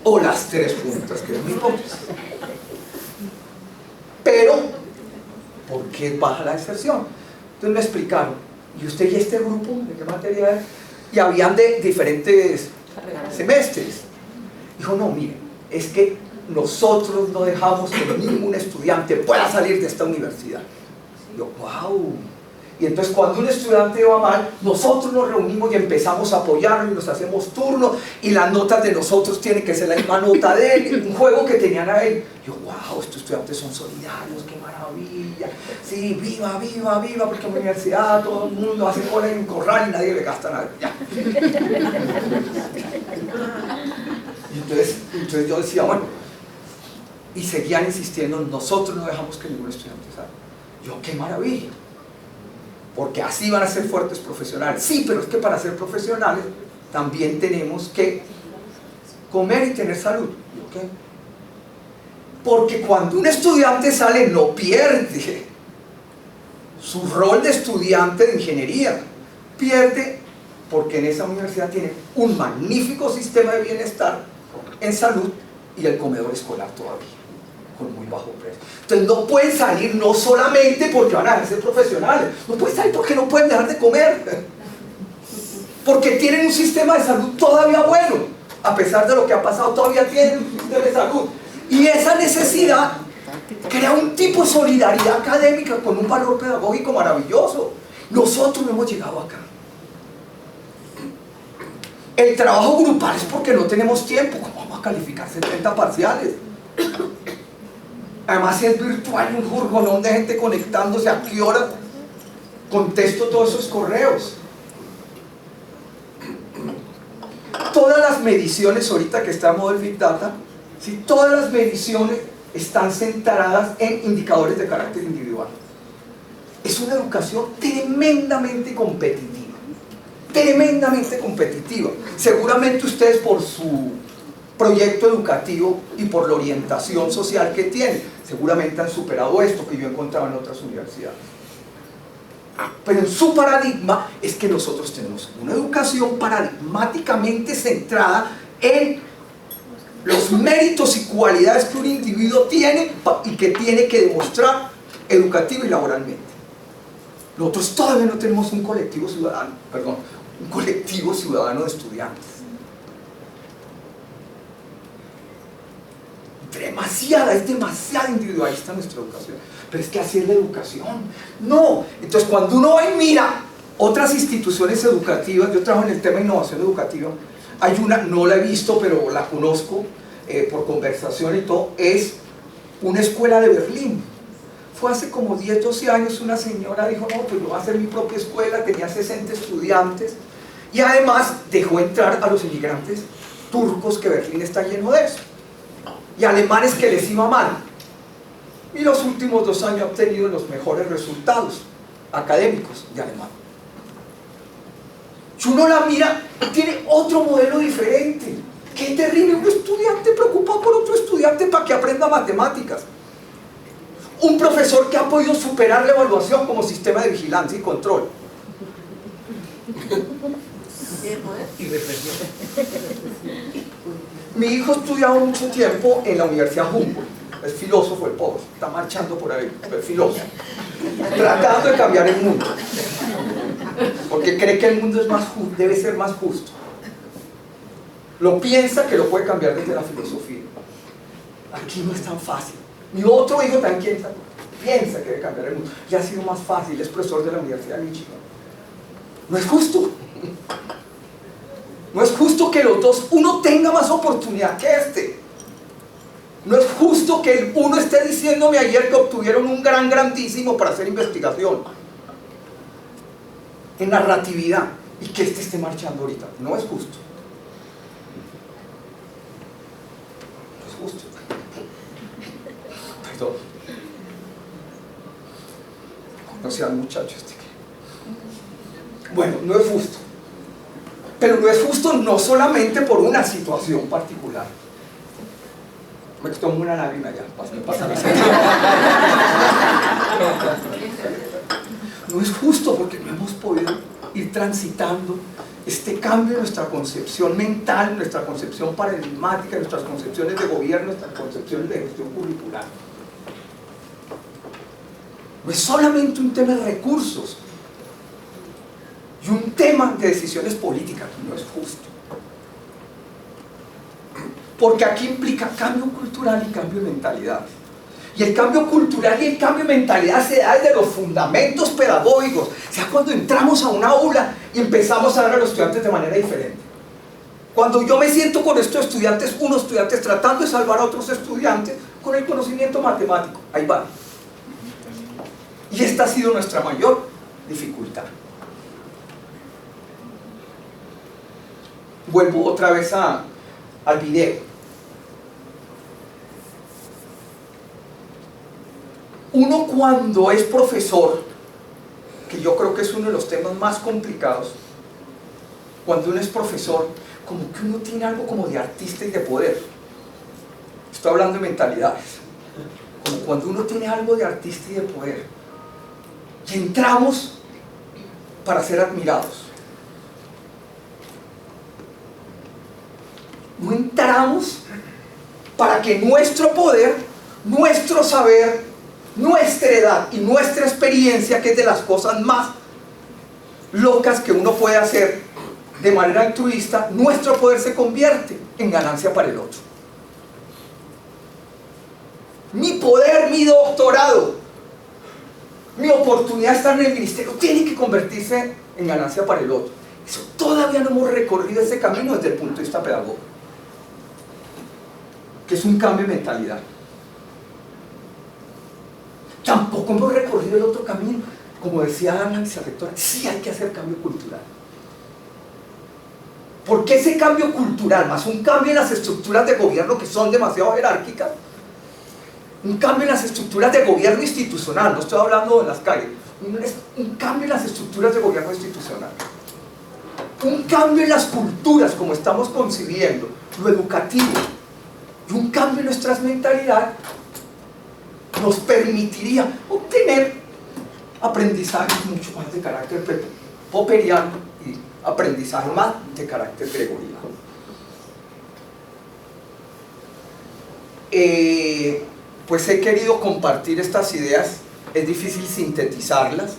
O las 3 juntas, que es muy hipótesis. Pero, ¿por qué baja la deserción? Entonces me explicaron, ¿y usted y este grupo de qué materia es? Y habían de diferentes semestres. Dijo, no, mire, es que nosotros no dejamos que ningún estudiante pueda salir de esta universidad. Y yo, wow. Y entonces cuando un estudiante va mal, nosotros nos reunimos y empezamos a apoyarlo y nos hacemos turnos y las notas de nosotros tienen que ser la misma nota de él, un juego que tenían a él. Yo, wow, estos estudiantes son solidarios, qué maravilla. Sí, viva, porque en la universidad todo el mundo hace cola en un corral y nadie le gasta nada. Ya. Y entonces yo decía, bueno, y seguían insistiendo, nosotros no dejamos que ningún estudiante salga. Yo, qué maravilla. Porque así van a ser fuertes profesionales. Sí, pero es que para ser profesionales también tenemos que comer y tener salud. ¿Yo qué? Porque cuando un estudiante sale no pierde su rol de estudiante de ingeniería. Pierde porque en esa universidad tiene un magnífico sistema de bienestar en salud y el comedor escolar todavía, con muy bajo precio. Entonces no pueden salir no solamente porque van a ser profesionales, no pueden salir porque no pueden dejar de comer, porque tienen un sistema de salud todavía bueno, a pesar de lo que ha pasado, todavía tienen un sistema de salud. Y esa necesidad crea un tipo de solidaridad académica con un valor pedagógico maravilloso. Nosotros no hemos llegado acá. El trabajo grupal es porque no tenemos tiempo. ¿Cómo vamos a calificar 70 parciales? Además, si es virtual, un jurgonón de gente conectándose, ¿a qué hora contesto todos esos correos? Todas las mediciones, ahorita que estamos en Big Data, ¿sí? Todas las mediciones están centradas en indicadores de carácter individual. Es una educación tremendamente competitiva. Tremendamente competitiva. Seguramente ustedes, por su proyecto educativo y por la orientación social que tienen, seguramente han superado esto que yo encontraba en otras universidades. Pero en su paradigma es que nosotros tenemos una educación paradigmáticamente centrada en los méritos y cualidades que un individuo tiene y que tiene que demostrar educativo y laboralmente. Nosotros todavía no tenemos un colectivo ciudadano, un colectivo ciudadano de estudiantes. Es demasiado individualista nuestra educación. Pero es que así es la educación. No, entonces cuando uno va y mira otras instituciones educativas, yo trabajo en el tema de innovación educativa, hay una, no la he visto, pero la conozco por conversación y todo, es una escuela de Berlín. Fue hace como 10, 12 años, una señora dijo, no, pues yo voy a hacer mi propia escuela, tenía 60 estudiantes, y además dejó entrar a los inmigrantes turcos, que Berlín está lleno de eso, y alemanes que les iba mal. Y los últimos 2 años ha obtenido los mejores resultados académicos de alemán. Si uno la mira, tiene otro modelo diferente. Qué terrible, un estudiante preocupado por otro estudiante para que aprenda matemáticas. Un profesor que ha podido superar la evaluación como sistema de vigilancia y control. Y represión. Mi hijo estudiaba mucho tiempo en la Universidad Humboldt. Es filósofo el pobre, está marchando por ahí, es filósofo, tratando de cambiar el mundo, porque cree que el mundo es más justo, debe ser más justo. Lo piensa que lo puede cambiar desde la filosofía. Aquí no es tan fácil. Mi otro hijo también piensa que debe cambiar el mundo. Ya ha sido más fácil, es profesor de la Universidad de Michigan. No es justo. No es justo que los dos, uno tenga más oportunidad que este. No es justo que uno esté diciéndome ayer que obtuvieron un grandísimo para hacer investigación en narratividad y que este esté marchando ahorita. No es justo. No es justo. Perdón. Conocí al muchacho este que... Bueno, no es justo. Pero no es justo no solamente por una situación particular. Me tomo una lágrima ya, me pasa la No es justo porque no hemos podido ir transitando este cambio en nuestra concepción mental, nuestra concepción paradigmática, nuestras concepciones de gobierno, nuestras concepciones de gestión curricular. No es solamente un tema de recursos y un tema de decisiones políticas, no es justo. Porque aquí implica cambio cultural y cambio de mentalidad. Y el cambio cultural y el cambio de mentalidad se da desde los fundamentos pedagógicos. O sea, cuando entramos a una aula y empezamos a ver a los estudiantes de manera diferente. Cuando yo me siento con estos estudiantes, unos estudiantes tratando de salvar a otros estudiantes con el conocimiento matemático. Ahí va. Y esta ha sido nuestra mayor dificultad. Vuelvo otra vez al video. Uno cuando es profesor, que yo creo que es uno de los temas más complicados, cuando uno es profesor, como que uno tiene algo como de artista y de poder. Estoy hablando de mentalidades. Como cuando uno tiene algo de artista y de poder. Y entramos para ser admirados. No entramos para que nuestro poder, nuestro saber, nuestra edad y nuestra experiencia, que es de las cosas más locas que uno puede hacer de manera altruista, nuestro poder se convierte en ganancia para el otro. Mi poder, mi doctorado, mi oportunidad de estar en el ministerio tiene que convertirse en ganancia para el otro. Eso todavía no hemos recorrido ese camino desde el punto de vista pedagógico, que es un cambio de mentalidad. Tampoco hemos recorrido el otro camino. Como decía Ana, vicerrectora, sí hay que hacer cambio cultural. Porque ese cambio cultural, más un cambio en las estructuras de gobierno que son demasiado jerárquicas, un cambio en las estructuras de gobierno institucional, no estoy hablando de las calles, un cambio en las estructuras de gobierno institucional, un cambio en las culturas como estamos concibiendo, lo educativo, y un cambio en nuestras mentalidades nos permitiría obtener aprendizajes mucho más de carácter popperiano y aprendizaje más de carácter gregoriano. Pues he querido compartir estas ideas, es difícil sintetizarlas,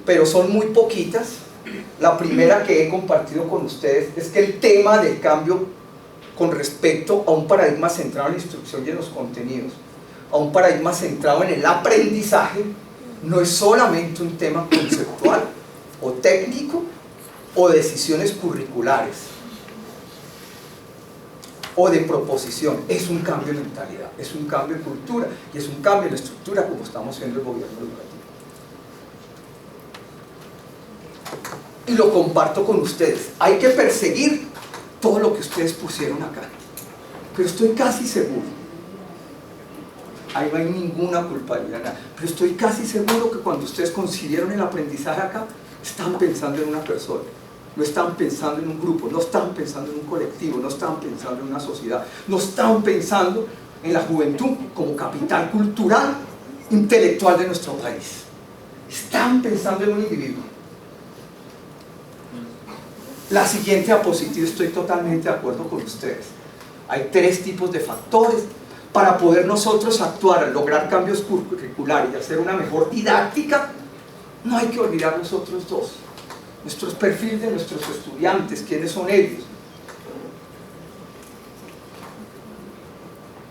pero son muy poquitas. La primera que he compartido con ustedes es que el tema del cambio con respecto a un paradigma centrado en la instrucción y en los contenidos, a un paradigma centrado en el aprendizaje, no es solamente un tema conceptual o técnico o decisiones curriculares o de proposición, es un cambio de mentalidad, es un cambio de cultura y es un cambio de estructura como estamos haciendo el gobierno educativo. Y lo comparto con ustedes. Hay que perseguir todo lo que ustedes pusieron acá, pero estoy casi seguro, ahí no hay ninguna culpabilidad, pero estoy casi seguro que cuando ustedes concibieron el aprendizaje acá, están pensando en una persona, no están pensando en un grupo, no están pensando en un colectivo, no están pensando en una sociedad, no están pensando en la juventud como capital cultural, intelectual de nuestro país. Están pensando en un individuo. La siguiente diapositiva, estoy totalmente de acuerdo con ustedes. Hay 3 tipos de factores para poder nosotros actuar, lograr cambios curriculares y hacer una mejor didáctica. No hay que olvidar los otros 2. Nuestros perfiles de nuestros estudiantes, ¿quiénes son ellos?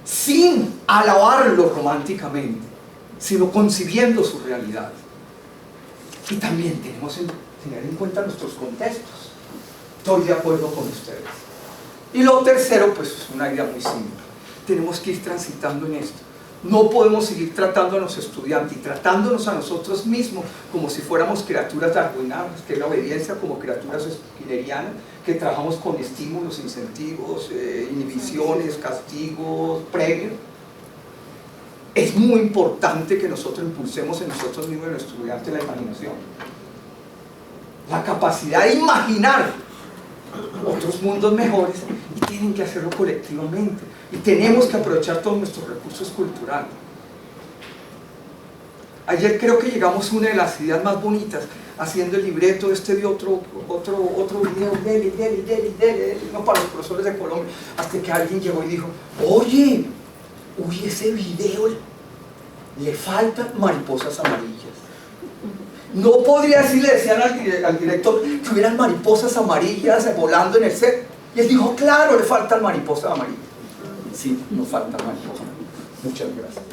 Sin alabarlos románticamente, sino concibiendo su realidad. Y también tenemos que tener en cuenta nuestros contextos. Estoy de acuerdo con ustedes. Y lo tercero, pues es una idea muy simple. Tenemos que ir transitando en esto. No podemos seguir tratando a los estudiantes y tratándonos a nosotros mismos como si fuéramos criaturas darwinianas, que es la obediencia, como criaturas skinnerianas, que trabajamos con estímulos, incentivos, inhibiciones, castigos, premios. Es muy importante que nosotros impulsemos en nosotros mismos, en los estudiantes, la imaginación. La capacidad de imaginar otros mundos mejores, y tienen que hacerlo colectivamente. Y tenemos que aprovechar todos nuestros recursos culturales. Ayer creo que llegamos a una de las ideas más bonitas, haciendo el libreto de otro video, dele, no para los profesores de Colombia, hasta que alguien llegó y dijo, oye, ese video le faltan mariposas amarillas. No podría decir, le decían al director, que hubieran mariposas amarillas volando en el set. Y él dijo, claro, le faltan mariposas amarillas. Sí, nos faltan mariposas. Muchas gracias.